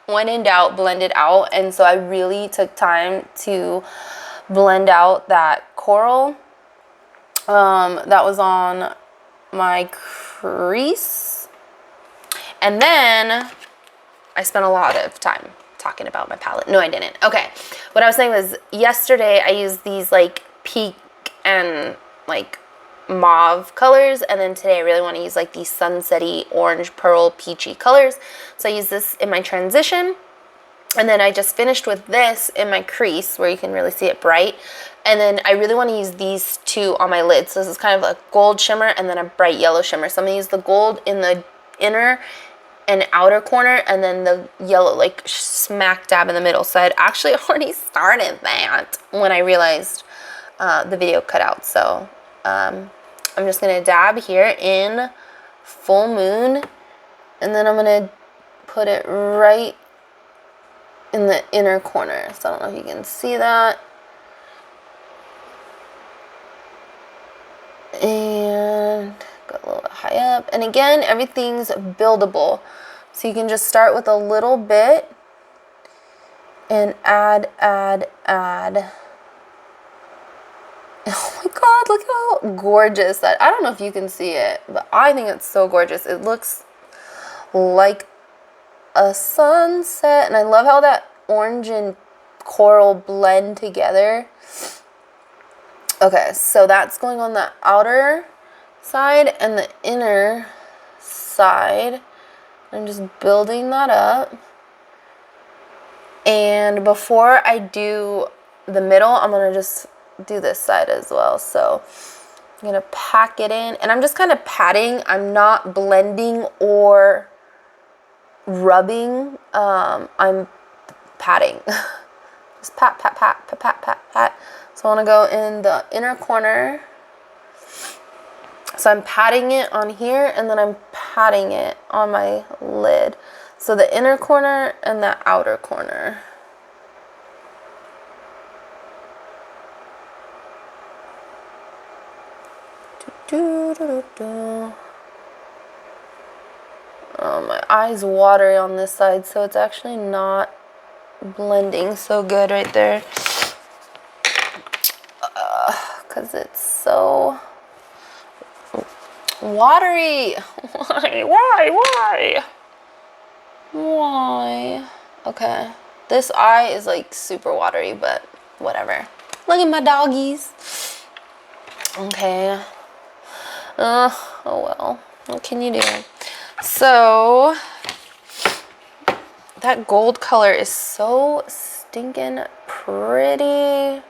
when in doubt, blend it out. And so I really took time to blend out that coral that was on my crease. And then I spent a lot of time talking about my palette. No, I didn't. Okay, what I was saying was yesterday I used these like pink and like mauve colors, and then today I really want to use like these sunsetty orange pearl peachy colors. So I use this in my transition, and then I just finished with this in my crease where you can really see it bright. And then I really want to use these two on my lid. So this is kind of a gold shimmer and then a bright yellow shimmer. So I'm going to use the gold in the inner and outer corner, and then the yellow like smack dab in the middle. So I'd actually already started that when I realized the video cut out. So I'm just going to dab here in Full Moon, and then I'm going to put it right in the inner corner. So I don't know if you can see that. And go a little bit high up. And again, everything's buildable. So you can just start with a little bit and add. Oh my god, look how gorgeous that. I don't know if you can see it, but I think it's so gorgeous. It looks like a sunset, and I love how that orange and coral blend together. Okay, so that's going on the outer side and the inner side. I'm just building that up. And before I do the middle, I'm gonna just do this side as well. So I'm gonna pack it in, and I'm just kind of patting. I'm not blending or rubbing. I'm patting. Just pat, pat, pat, pat, pat, pat, pat. So I want to go in the inner corner. So I'm patting it on here, and then I'm patting it on my lid. So the inner corner and the outer corner. Oh, my eye's watery on this side, so it's actually not blending so good right there. Because it's so watery. Why? Okay. This eye is like super watery, but whatever. Look at my doggies. Okay. Oh well. What can you do? So that gold color is so stinking pretty.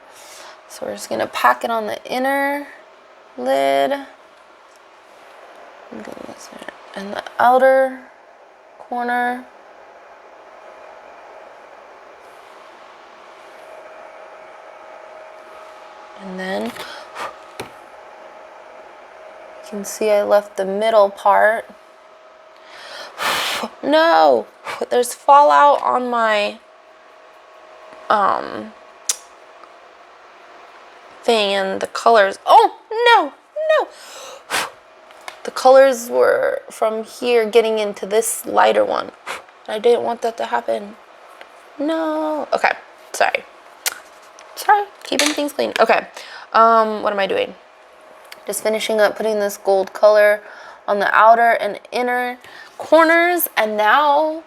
So we're just gonna pack it on the inner lid and the outer corner. And then you can see I left the middle part. No, there's fallout on my thing, and the colors. Oh no, no. The colors were from here getting into this lighter one. I didn't want that to happen. No. Okay, sorry. Keeping things clean. Okay, what am I doing? Just finishing up putting this gold color on the outer and inner corners, and now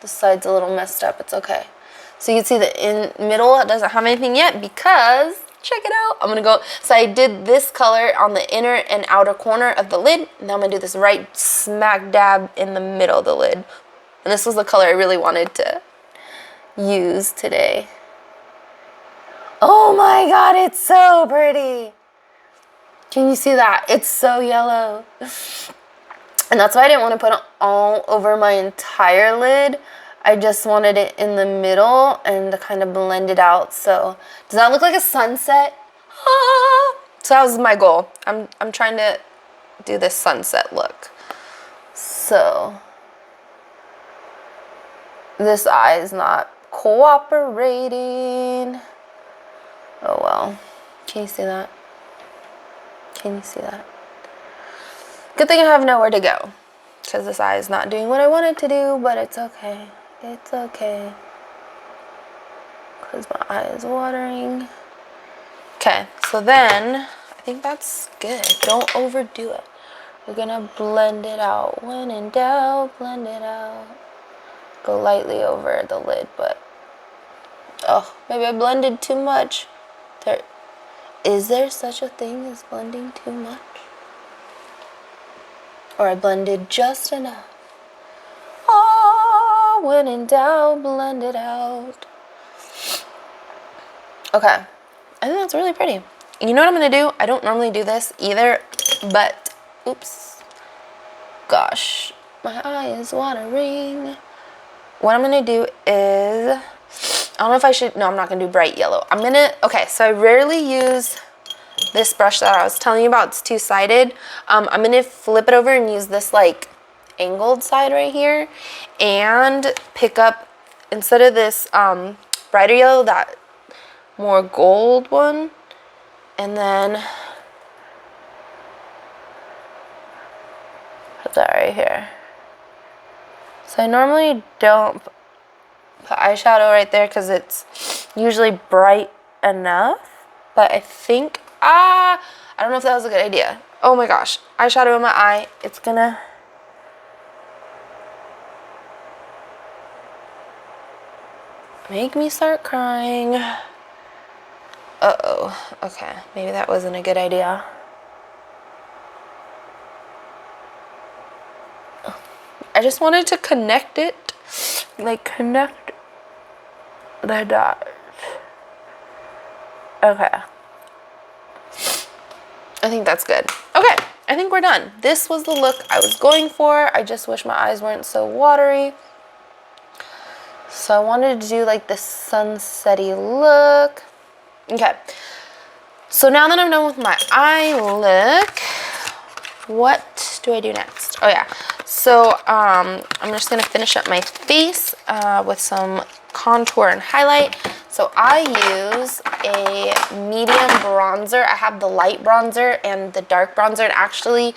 the side's a little messed up. It's okay. So you can see the middle it doesn't have anything yet because, check it out, I'm gonna go, so I did this color on the inner and outer corner of the lid. Now I'm gonna do this right smack dab in the middle of the lid. And this was the color I really wanted to use today. Oh my god, it's so pretty. Can you see that? It's so yellow. And that's why I didn't want to put it all over my entire lid. I just wanted it in the middle and to kind of blend it out. So, does that look like a sunset? Ah! So that was my goal. I'm trying to do this sunset look. So, this eye is not cooperating. Oh well. Can you see that? Can you see that? Good thing I have nowhere to go, because this eye is not doing what I want it to do, but it's okay. It's okay. Because my eye is watering. Okay, so then, I think that's good. Don't overdo it. We're gonna blend it out. When in doubt, blend it out. Go lightly over the lid, but, oh, maybe I blended too much. Is there such a thing as blending too much? Or I blended just enough. Oh, when in doubt, blend it out. Okay, I think that's really pretty. You know what I'm gonna do? I don't normally do this either, but, oops. Gosh, my eye is watering. What I'm gonna do is, I don't know if I should, no, I'm not gonna do bright yellow. Okay, so I rarely use this brush that I was telling you about. It's two-sided. I'm gonna flip it over and use this like angled side right here and pick up, instead of this brighter yellow, that more gold one, and then put that right here. So I normally don't put eyeshadow right there because it's usually bright enough. But I think, I don't know if that was a good idea. Oh my gosh, eyeshadow in my eye. It's gonna make me start crying. Uh-oh. Okay, maybe that wasn't a good idea. I just wanted to connect it. Like, connect the dots. Okay. I think that's good. Okay, I think we're done. This was the look I was going for. I just wish my eyes weren't so watery. So I wanted to do like this sunsetty look. Okay. So now that I'm done with my eye look, what do I do next? Oh yeah. So I'm just gonna finish up my face with some contour and highlight. So I use a medium bronzer. I have the light bronzer and the dark bronzer. And actually,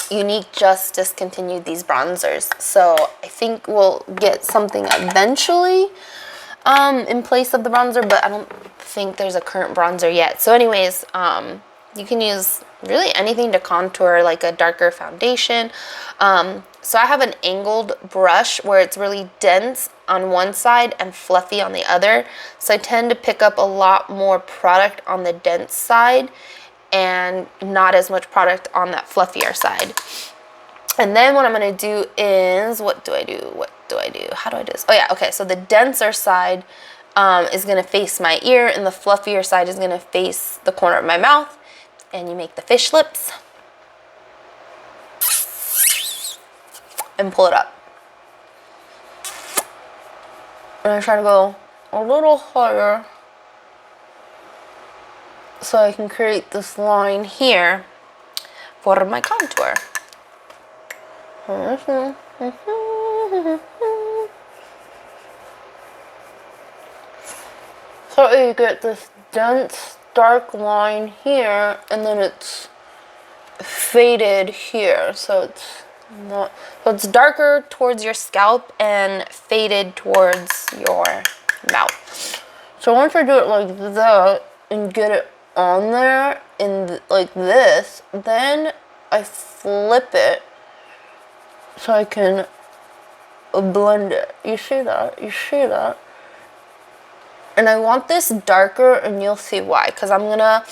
Unique just discontinued these bronzers. So I think we'll get something eventually in place of the bronzer, but I don't think there's a current bronzer yet. So anyways, you can use really anything to contour, like a darker foundation. So I have an angled brush where it's really dense on one side and fluffy on the other. So I tend to pick up a lot more product on the dense side and not as much product on that fluffier side. And then what I'm gonna do is, what do I do? How do I do this? Oh yeah, okay, so the denser side is gonna face my ear and the fluffier side is gonna face the corner of my mouth. And you make the fish lips and pull it up. And I try to go a little higher so I can create this line here for my contour. So you get this dense dark line here, and then it's faded here, so it's darker towards your scalp and faded towards your mouth. So once I do it like that and get it on there in like this, then I flip it so I can blend it. You see that? And I want this darker, and you'll see why, because I'm gonna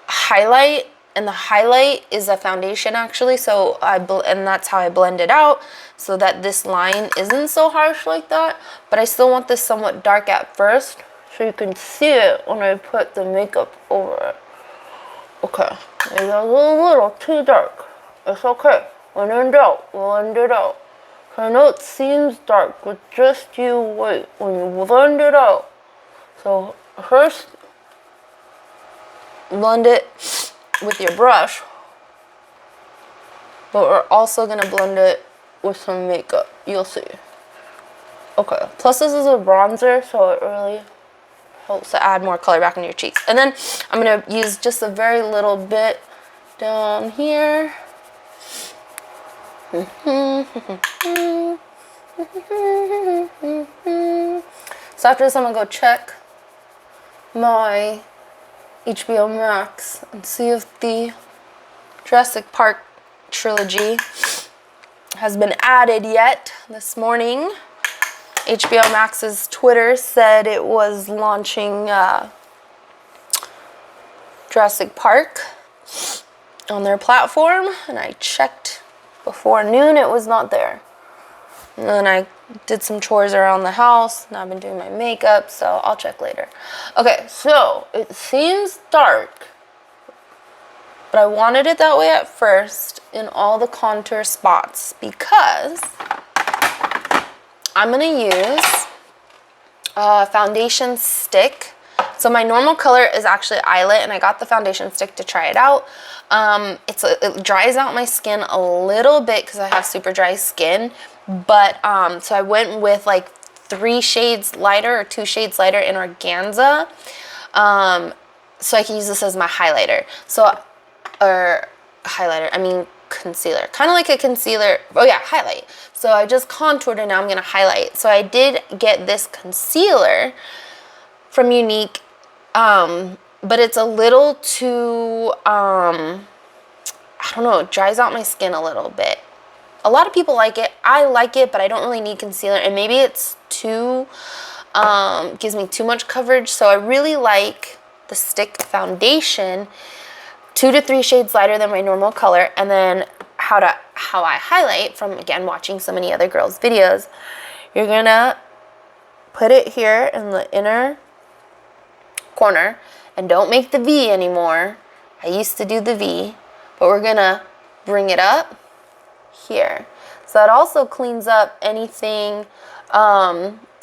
highlight, and the highlight is a foundation actually, so and that's how I blend it out, so that this line isn't so harsh like that, but I still want this somewhat dark at first, so you can see it when I put the makeup over it. Okay, maybe that was a little too dark. It's okay. When in doubt, blend it out. I know it seems dark, but just you wait when you blend it out. So first, blend it with your brush, but we're also gonna blend it with some makeup. You'll see. Okay, plus this is a bronzer, so it really helps to add more color back in your cheeks. And then I'm gonna use just a very little bit down here. So after this, I'm gonna go check my HBO Max and see if the Jurassic Park trilogy has been added yet. This morning, HBO Max's Twitter said it was launching Jurassic Park on their platform, and I checked before noon, it was not there. And then I did some chores around the house, and I've been doing my makeup, so I'll check later. Okay, so it seems dark, but I wanted it that way at first in all the contour spots because I'm gonna use a foundation stick. So my normal color is actually Eyelet, and I got the foundation stick to try it out. It dries out my skin a little bit because I have super dry skin, but so I went with like 3 shades lighter or 2 shades lighter in organza, so I can use this as my highlighter. concealer, kind of like a concealer. Oh yeah, highlight. So I just contoured and now I'm gonna highlight. So I did get this concealer from Unique, but it's a little too, I don't know, it dries out my skin a little bit. A lot of people like it. I like it, but I don't really need concealer, and maybe it's too, gives me too much coverage. So I really like the Stick Foundation, 2 to 3 shades lighter than my normal color. And then how I highlight, from again watching so many other girls' videos, you're gonna put it here in the inner corner, and don't make the V anymore. I used to do the V, but we're gonna bring it up here. So that also cleans up anything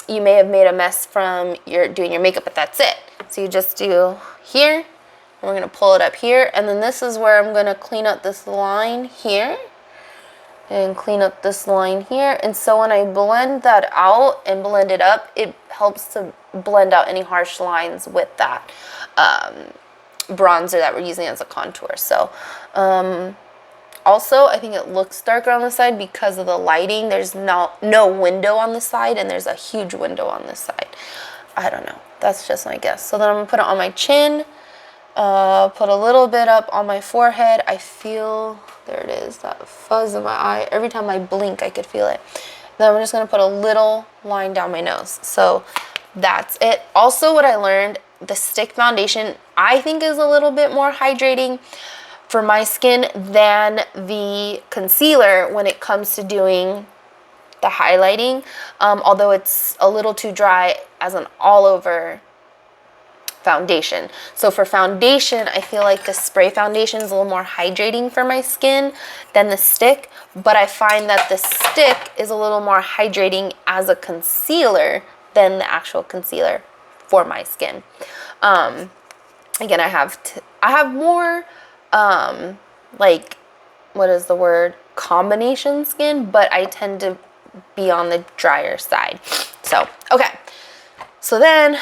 you may have made a mess from doing your makeup, but that's it. So you just do here, and we're gonna pull it up here, and then this is where I'm gonna clean up this line here, and clean up this line here. And so when I blend that out and blend it up, it helps to blend out any harsh lines with that bronzer that we're using as a contour. So also, I think it looks darker on the side because of the lighting. There's no window on the side, and there's a huge window on this side. I don't know. That's just my guess. So then I'm going to put it on my chin, put a little bit up on my forehead. I feel, there it is, that fuzz in my eye. Every time I blink, I could feel it. Then I'm just going to put a little line down my nose. So that's it. Also, what I learned, the Stick Foundation, I think, is a little bit more hydrating for my skin than the concealer when it comes to doing the highlighting, although it's a little too dry as an all-over foundation. So for foundation, I feel like the spray foundation is a little more hydrating for my skin than the stick, but I find that the stick is a little more hydrating as a concealer than the actual concealer for my skin. Again, I have more like, what is the word, combination skin, but I tend to be on the drier side. So okay, so then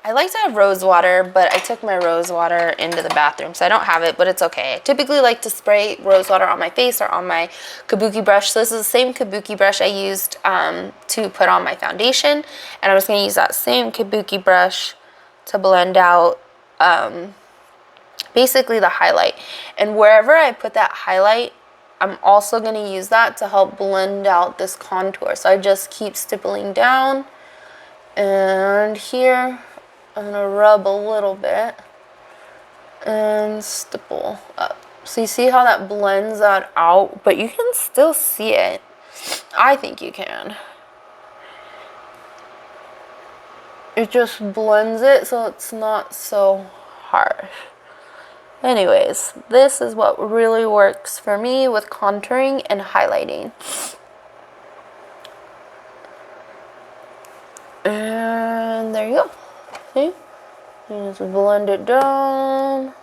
I like to have rose water, but I took my rose water into the bathroom, so I don't have it, but it's okay. I typically like to spray rose water on my face or on my kabuki brush. So this is the same kabuki brush I used to put on my foundation, and I'm just going to use that same kabuki brush to blend out basically the highlight. And wherever I put that highlight, I'm also going to use that to help blend out this contour. So I just keep stippling down, and here I'm going to rub a little bit and stipple up. So you see how that blends that out, but you can still see it. I think you can. It just blends it so it's not so harsh. Anyways, this is what really works for me with contouring and highlighting. And there you go. See? You just blend it down.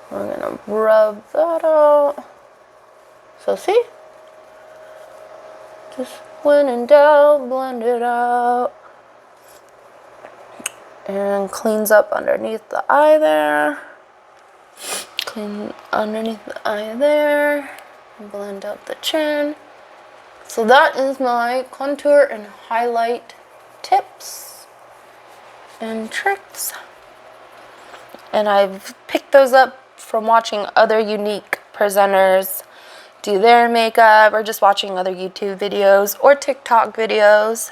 We're gonna rub that out. So see? Just blend it down, blend it out. And cleans up underneath the eye there. Clean underneath the eye there. Blend out the chin. So that is my contour and highlight tips and tricks. And I've picked those up from watching other Unique presenters do their makeup, or just watching other YouTube videos or TikTok videos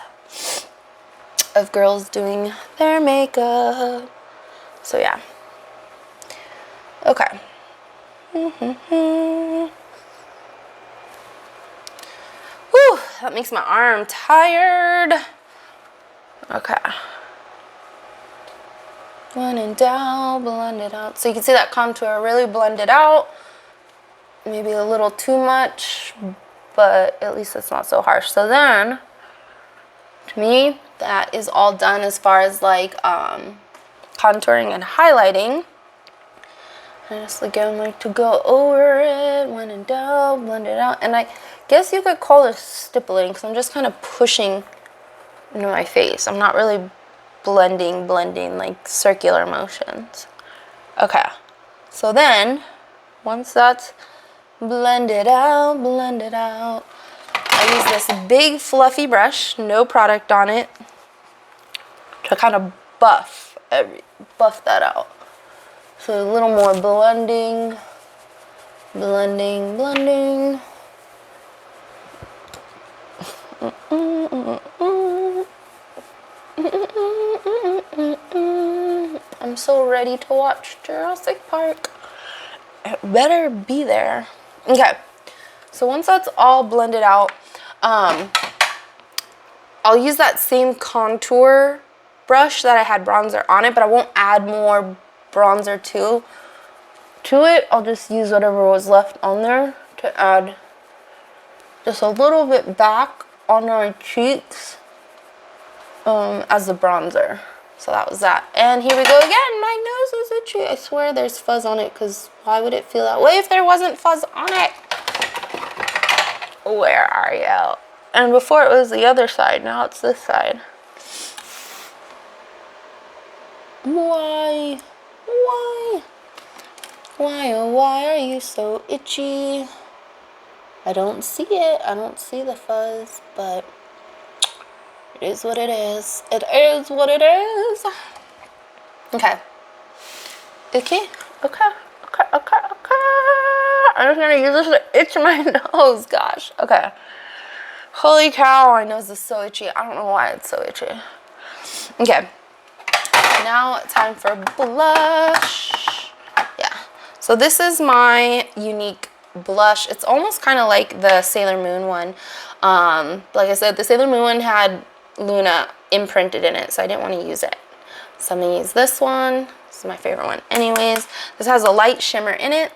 of girls doing their makeup. So yeah. Okay. Whew, that makes my arm tired. Okay. Blend it down, blend it out. So you can see that contour really blended out. Maybe a little too much, but at least it's not so harsh. So then, to me, that is all done as far as like contouring and highlighting. I just again like to go over it, blend it down, blend it out. And I guess you could call this stippling, because I'm just kind of pushing into my face. I'm not really blending like circular motions. Okay, so then once that's Blend it out, blend it out. I use this big fluffy brush, no product on it, to kind of buff that out. So a little more blending, blending, blending. I'm so ready to watch Jurassic Park. It better be there. Okay, so once that's all blended out, I'll use that same contour brush that I had bronzer on it, but I won't add more bronzer to it. I'll just use whatever was left on there to add just a little bit back on my cheeks as the bronzer. So that was that. And here we go again. My nose is itchy. I swear there's fuzz on it, because why would it feel that way if there wasn't fuzz on it? Where are you? And before it was the other side. Now it's this side. Why? Why? Why, oh why are you so itchy? I don't see it. I don't see the fuzz, but it is what it is. It is what it is. Okay. Okay. Okay. Okay. Okay. Okay. I'm just gonna use this to itch my nose. Gosh. Okay. Holy cow, my nose is so itchy. I don't know why it's so itchy. Okay. Now it's time for blush. Yeah. So this is my unique blush. It's almost kind of like the Sailor Moon one. Like I said, the Sailor Moon one had Luna imprinted in it, so I didn't want to use it. So I'm gonna use this one. This is my favorite one anyways. This has a light shimmer in it.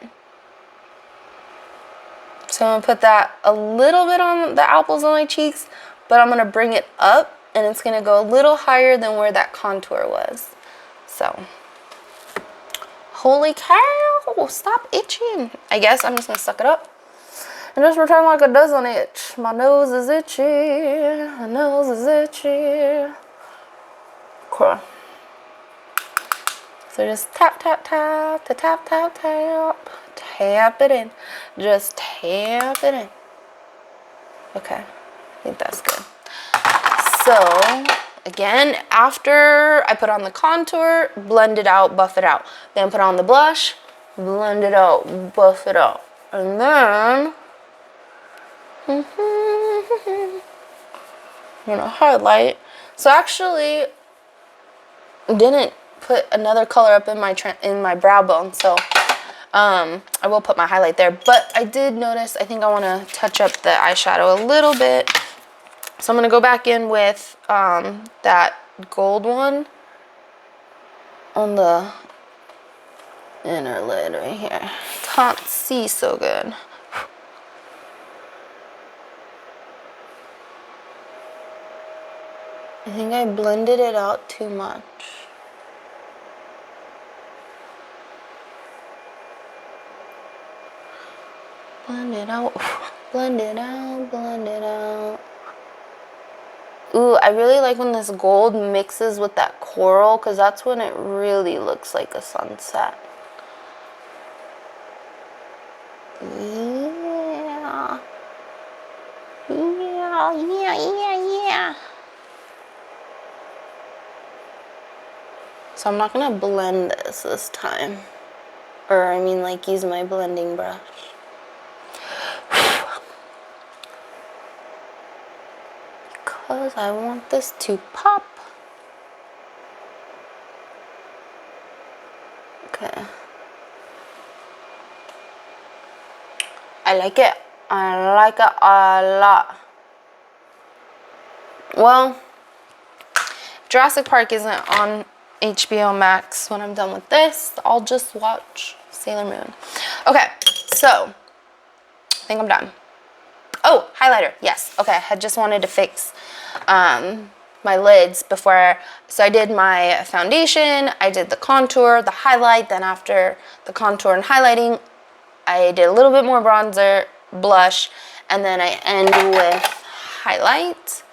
So I'm gonna put that a little bit on the apples on my cheeks, but I'm gonna bring it up, and it's gonna go a little higher than where that contour was. So, holy cow, stop itching. I guess I'm just gonna suck it up and just pretend like it doesn't itch. My nose is itchy, my nose is itchy. Cool. So just tap, tap, tap, tap, tap, tap, tap. Tap it in. Just tap it in. Okay, I think that's good. So, again, after I put on the contour, blend it out, buff it out. Then put on the blush, blend it out, buff it out. And then, I'm gonna highlight. So actually, didn't put another color up in my brow bone, so I will put my highlight there. But I did notice, I think I want to touch up the eyeshadow a little bit. So I'm going to go back in with that gold one on the inner lid right here. Can't see so good. I think I blended it out too much. Blend it out, blend it out, blend it out. Ooh, I really like when this gold mixes with that coral, because that's when it really looks like a sunset. Yeah. Yeah, yeah, yeah, yeah. So I'm not gonna blend this time. Or I mean, like, use my blending brush. Because I want this to pop. Okay. I like it. I like it a lot. Well, Jurassic Park isn't on HBO Max when I'm done with this. I'll just watch Sailor Moon. Okay, so I think I'm done. Oh, highlighter. Yes. Okay, I just wanted to fix my lids before. So I did my foundation, I did the contour, the highlight, then after the contour and highlighting, I did a little bit more bronzer, blush, and then I end with highlight.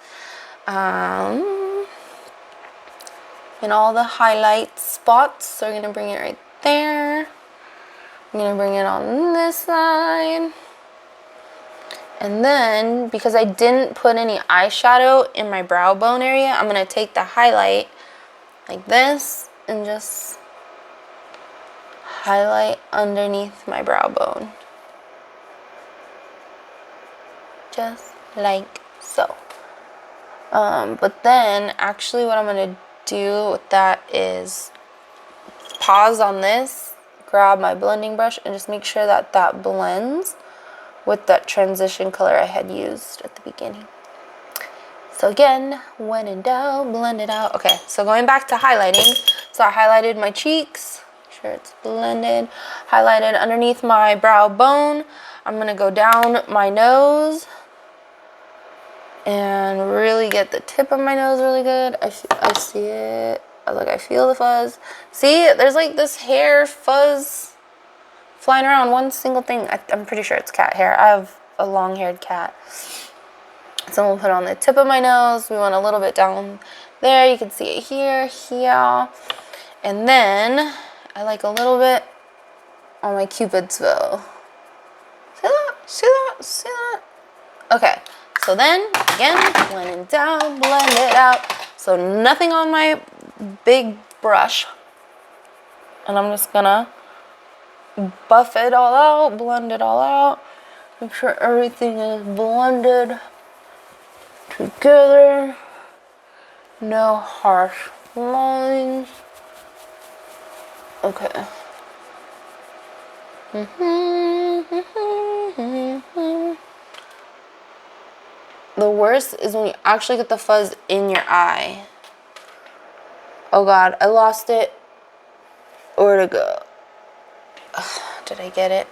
In all the highlight spots, so we're gonna bring it right there. I'm gonna bring it on this side. And then, because I didn't put any eyeshadow in my brow bone area, I'm gonna take the highlight like this and just highlight underneath my brow bone. Just like so. But then, actually what I'm gonna do with that is pause on this, grab my blending brush, and just make sure that that blends with that transition color I had used at the beginning. So again, when in doubt, blend it out. Okay, so going back to highlighting. So I highlighted my cheeks, make sure it's blended. Highlighted underneath my brow bone. I'm gonna go down my nose and really get the tip of my nose really good. I see it. Look, I feel the fuzz. See, there's like this hair fuzz flying around one single thing. I'm pretty sure it's cat hair. I have a long-haired cat. So we'll put it on the tip of my nose. We want a little bit down there. You can see it here, here. And then I like a little bit on my Cupid's bow. See that? See that? See that? Okay. So then, again, when in doubt, blend it out. So nothing on my big brush. And I'm just gonna buff it all out, blend it all out. Make sure everything is blended together. No harsh lines. Okay. The worst is when you actually get the fuzz in your eye. Oh God, I lost it. Where'd it go? Ugh, did I get it?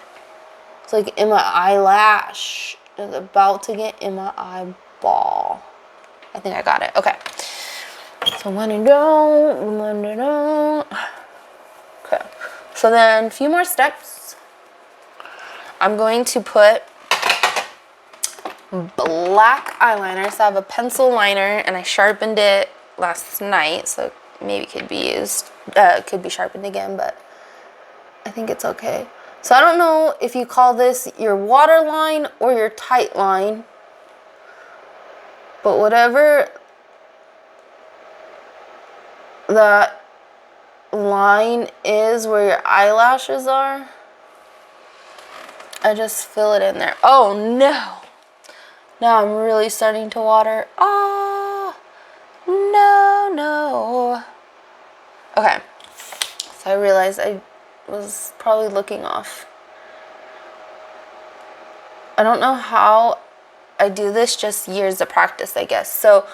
It's like in my eyelash. It's about to get in my eyeball. I think I got it. Okay. So when in doubt, blend it out. Okay. So then a few more steps. I'm going to put black eyeliner. So I have a pencil liner and I sharpened it last night. So maybe it could be used. Could be sharpened again, but I think it's okay. So I don't know if you call this your waterline or your tight line. But whatever that line is where your eyelashes are, I just fill it in there. Oh no! Now I'm really starting to water. Oh, no. Okay, so I realized I was probably looking off. I don't know how I do this, just years of practice, I guess. So,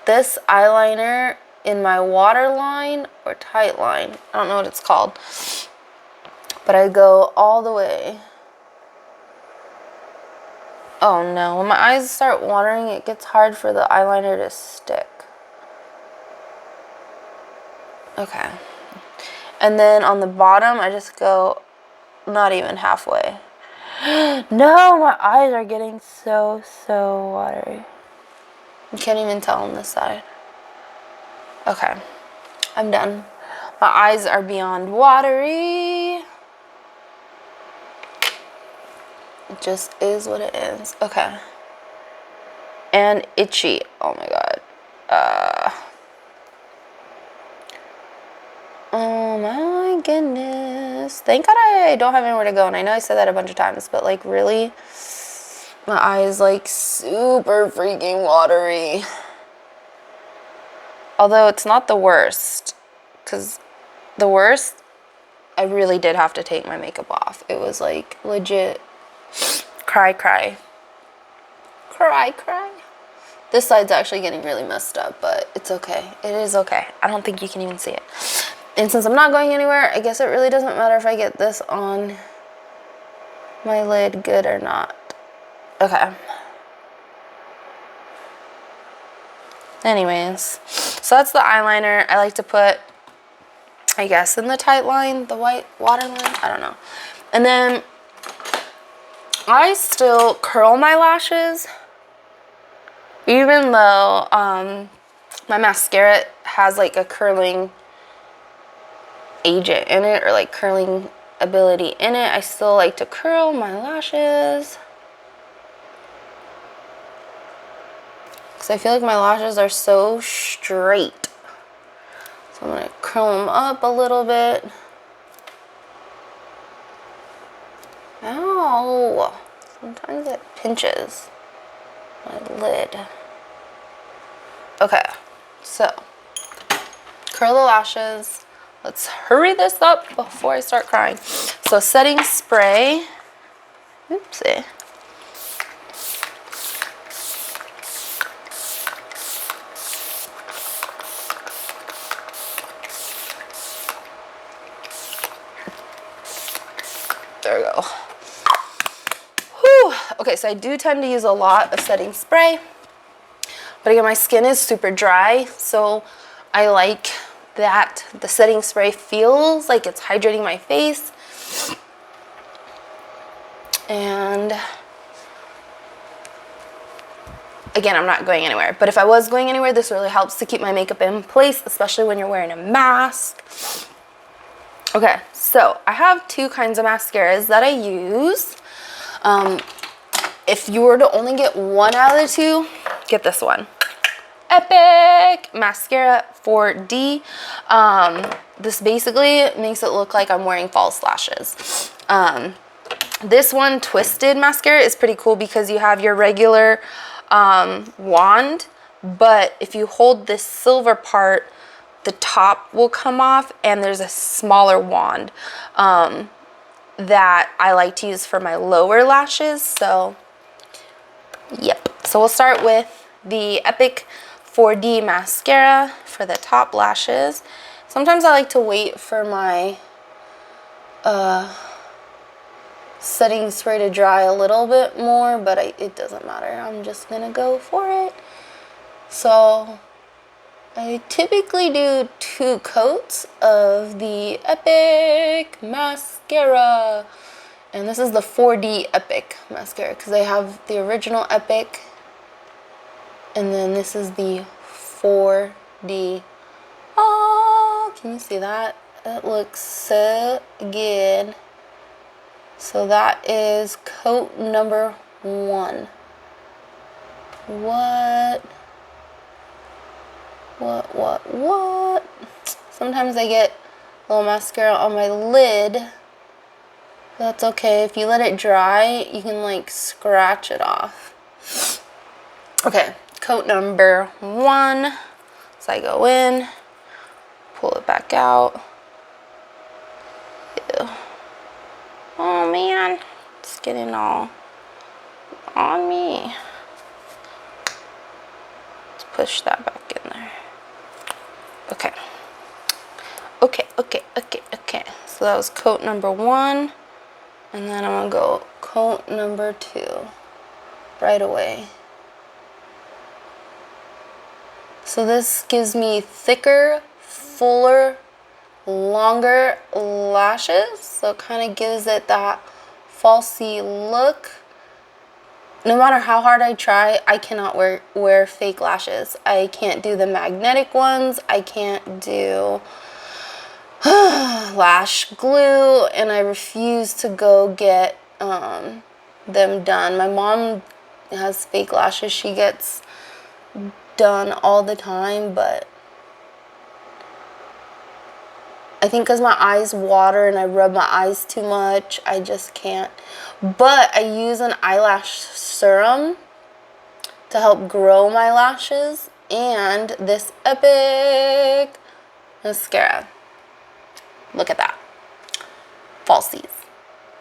this eyeliner in my waterline or tight line, I don't know what it's called, but I go all the way. Oh no, when my eyes start watering, it gets hard for the eyeliner to stick. Okay. And then on the bottom, I just go not even halfway. No, my eyes are getting so watery. You can't even tell on this side. Okay, I'm done. My eyes are beyond watery. It just is what it is. Okay. And itchy. Oh my God. Oh my goodness. Thank God I don't have anywhere to go. And I know I said that a bunch of times, but like really, my eye is like super freaking watery. Although it's not the worst, because the worst, I really did have to take my makeup off. It was like legit cry. This side's actually getting really messed up, but it's okay. It is okay. I don't think you can even see it. And since I'm not going anywhere, I guess it really doesn't matter if I get this on my lid good or not. Okay. Anyways, so that's the eyeliner. I like to put, I guess, in the tight line, the white waterline. I don't know. And then I still curl my lashes, even though my mascara has like a curling agent in it or like curling ability in it, I still like to curl my lashes. Because I feel like my lashes are so straight. So I'm going to curl them up a little bit. Ow! Sometimes it pinches my lid. Okay, so curl the lashes. Let's hurry this up before I start crying. So setting spray. Oopsie. There we go. Whew. Okay, so I do tend to use a lot of setting spray. But again, my skin is super dry, so I like that the setting spray feels like it's hydrating my face. And again, I'm not going anywhere. But if I was going anywhere, this really helps to keep my makeup in place, especially when you're wearing a mask. Okay, so I have two kinds of mascaras that I use. If you were to only get one out of the two, get this one. Epic Mascara 4D. This basically makes it look like I'm wearing false lashes. This one, Twisted Mascara, is pretty cool because you have your regular wand, but if you hold this silver part, the top will come off, and there's a smaller wand that I like to use for my lower lashes. So, yep. So we'll start with the Epic 4D mascara for the top lashes. Sometimes I like to wait for my setting spray to dry a little bit more, but it doesn't matter. I'm just gonna go for it. So I typically do 2 coats of the Epic mascara. And this is the 4D Epic mascara because they have the original Epic. And then this is the 4D. Oh, can you see that? It looks so good. So that is coat number 1. What? Sometimes I get a little mascara on my lid. That's okay. If you let it dry, you can like scratch it off. Okay, coat number 1. So I go in, pull it back out. Ew. Oh man, it's getting all on me. Let's push that back in there. Okay. Okay. So that was coat number 1. And then I'm gonna go coat number 2 right away. So this gives me thicker, fuller, longer lashes. So it kind of gives it that falsy look. No matter how hard I try, I cannot wear fake lashes. I can't do the magnetic ones. I can't do lash glue, and I refuse to go get them done. My mom has fake lashes. She gets done all the time, but I think because my eyes water and I rub my eyes too much, I just can't. But I use an eyelash serum to help grow my lashes, and this Epic mascara. Look at that. Falsies.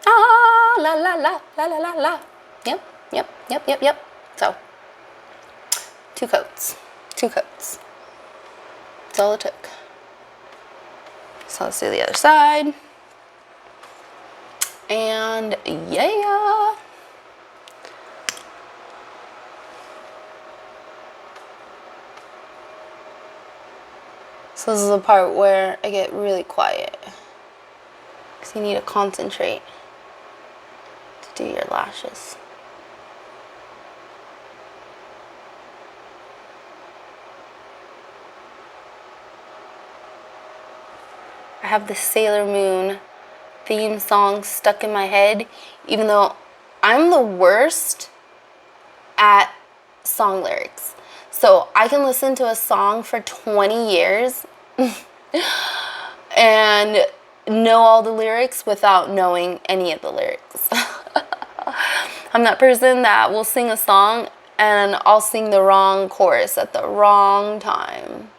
Ah, la la la, la la la la. Yep. So, 2 coats. That's all it took. So let's do the other side. And yeah. So this is the part where I get really quiet, because you need to concentrate to do your lashes. I have the Sailor Moon theme song stuck in my head, even though I'm the worst at song lyrics. So I can listen to a song for 20 years and know all the lyrics without knowing any of the lyrics. I'm that person that will sing a song and I'll sing the wrong chorus at the wrong time.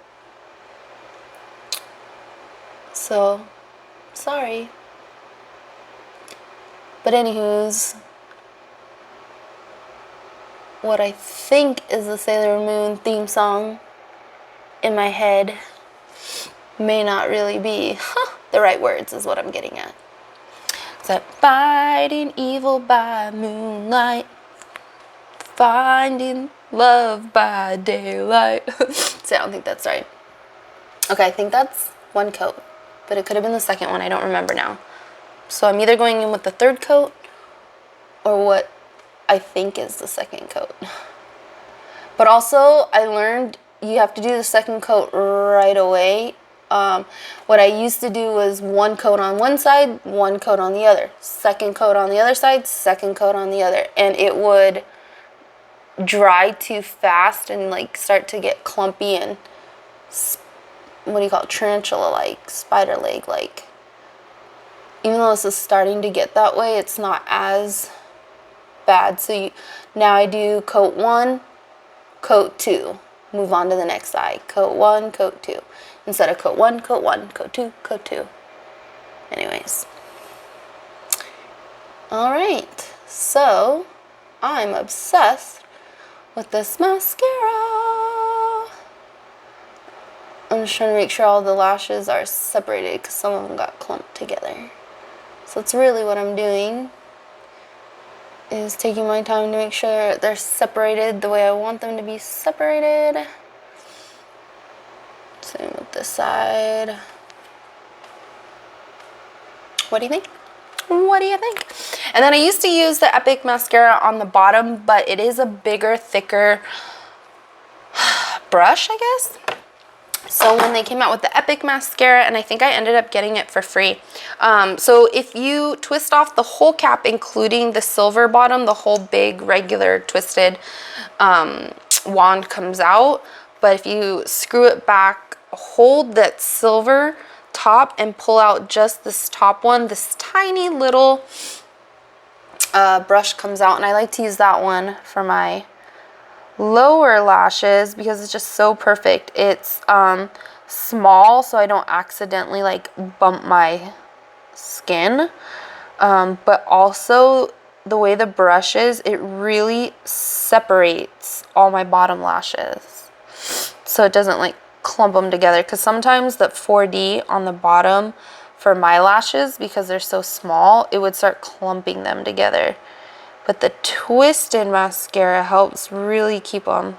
So, sorry. But anywho's, what I think is the Sailor Moon theme song in my head may not really be the right words is what I'm getting at. It's like fighting evil by moonlight, finding love by daylight. So I don't think that's right. Okay, I think that's one coat, but it could have been the second one. I don't remember now. So I'm either going in with the third coat or what I think is the second coat. But also, I learned you have to do the second coat right away. What I used to do was one coat on one side, one coat on the other. Second coat on the other side, second coat on the other. And it would dry too fast and like start to get clumpy and what do you call it, tarantula like, spider leg like. Even though this is starting to get that way, it's not as bad. So now I do coat 1, coat 2, move on to the next side. Coat 1, coat 2. Instead of coat 1, coat 1, coat 2, coat 2. Anyways. Alright, so I'm obsessed with this mascara. I'm just trying to make sure all the lashes are separated because some of them got clumped together. So that's really what I'm doing, is taking my time to make sure they're separated the way I want them to be separated. Same with this side. What do you think? What do you think? And then I used to use the Epic mascara on the bottom, but it is a bigger, thicker brush, I guess. So when they came out with the Epic mascara, and I think I ended up getting it for free. So if you twist off the whole cap, including the silver bottom, the whole big regular twisted wand comes out. But if you screw it back, hold that silver top and pull out just this top one, this tiny little brush comes out. And I like to use that one for my lower lashes because it's just so perfect. It's small, so I don't accidentally like bump my skin, but also the way the brush is, it really separates all my bottom lashes so it doesn't like clump them together, because sometimes the 4D on the bottom for my lashes, because they're so small, it would start clumping them together. But the twisted mascara helps really keep them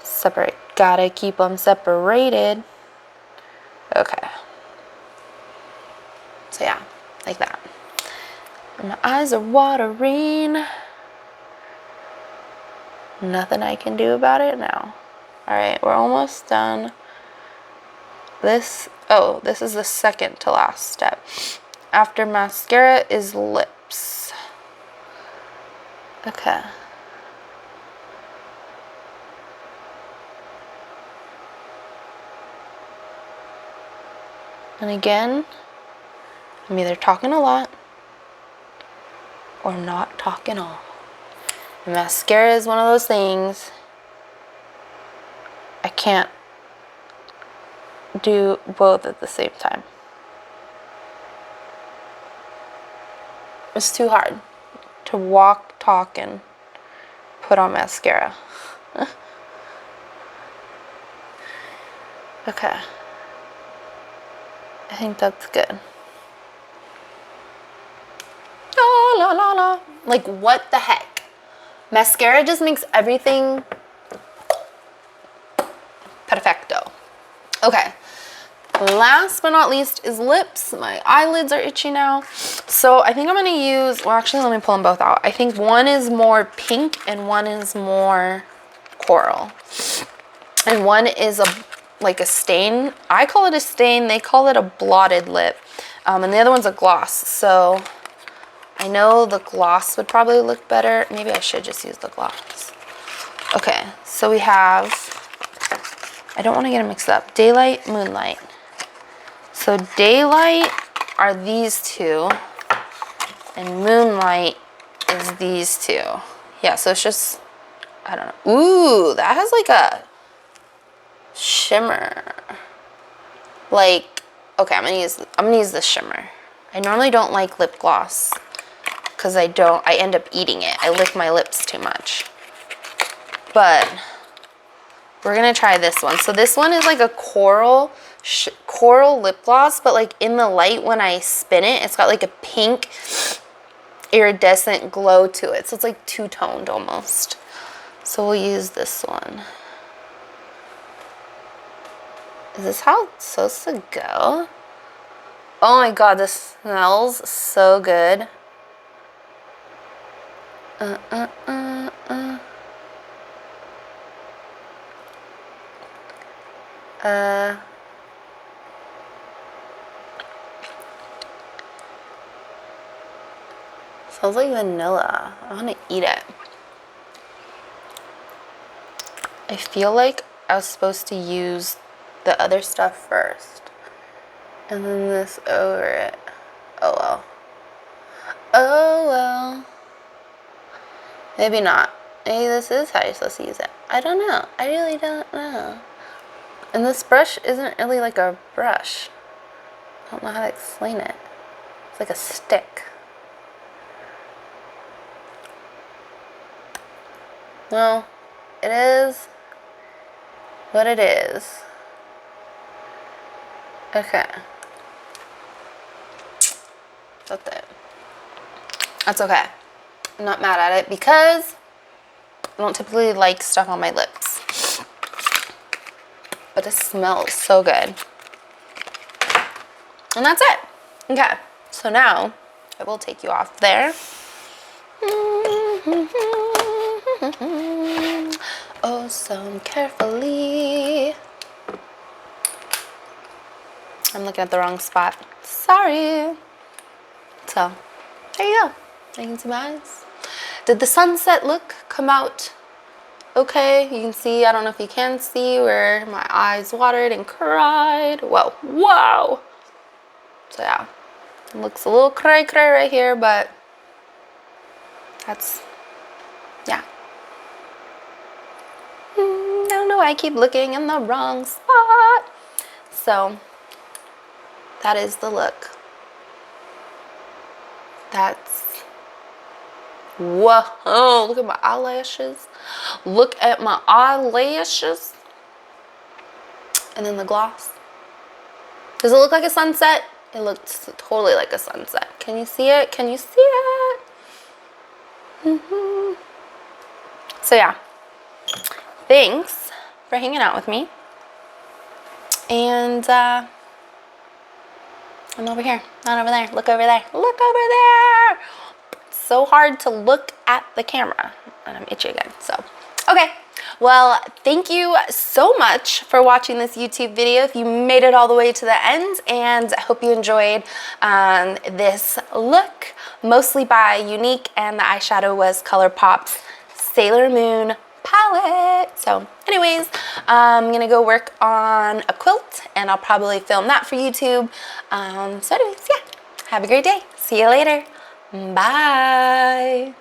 separate. Gotta keep them separated. Okay. So yeah, like that. My eyes are watering. Nothing I can do about it now. Alright, we're almost done. This is the second to last step. After mascara is lips. Okay. And again, I'm either talking a lot or not talking all. And mascara is one of those things I can't do both at the same time. It's too hard to walk, talk, and put on mascara. Okay. I think that's good. La la la la. Like, what the heck? Mascara just makes everything perfecto. Okay. Last but not least is lips. My eyelids are itchy now. So I think I'm going to use, well, actually, let me pull them both out. I think one is more pink and one is more coral. And one is a like a stain. I call it a stain. They call it a blotted lip. And the other one's a gloss. So I know the gloss would probably look better. Maybe I should just use the gloss. Okay, so we have, I don't want to get them mixed up. Daylight, Moonlight. So Daylight are these two, and Moonlight is these two. Yeah, so it's just, I don't know. Ooh, that has like a shimmer. Like, okay, I'm gonna use the shimmer. I normally don't like lip gloss because I end up eating it. I lick my lips too much. But we're gonna try this one. So this one is like a coral lip gloss, but like in the light when I spin it, it's got like a pink iridescent glow to it. So it's like two-toned almost. So we'll use this one. Is this how it's supposed to go? Oh my god, this smells so good. Smells like vanilla. I want to eat it. I feel like I was supposed to use the other stuff first and then this over it. Oh well. Oh well. Maybe not. Maybe this is how you're supposed to use it. I don't know. I really don't know. And this brush isn't really like a brush. I don't know how to explain it. It's like a stick. No, it is what it is. Okay. That's it. That's okay. I'm not mad at it because I don't typically like stuff on my lips. But it smells so good. And that's it. Okay. So now I will take you off there. Oh, so carefully. I'm looking at the wrong spot. Sorry. So, there you go. You can see my eyes. Did the sunset look come out okay? You can see, I don't know if you can see where my eyes watered and cried. Whoa, whoa. So yeah, it looks a little cray right here, but that's, yeah. I don't know why I keep looking in the wrong spot. So that is the look. That's, whoa, look at my eyelashes. Look at my eyelashes. And then the gloss. Does it look like a sunset? It looks totally like a sunset. Can you see it? Can you see it? So yeah, thanks for hanging out with me. And I'm over here, not over there. Look over there. Look over there. It's so hard to look at the camera. And I'm itchy again. So, okay. Well, thank you so much for watching this YouTube video. If you made it all the way to the end, and I hope you enjoyed this look, mostly by Unique, and the eyeshadow was ColourPop's Sailor Moon palette. So anyways, I'm gonna go work on a quilt, and I'll probably film that for YouTube. So anyways, yeah, have a great day. See you later. Bye.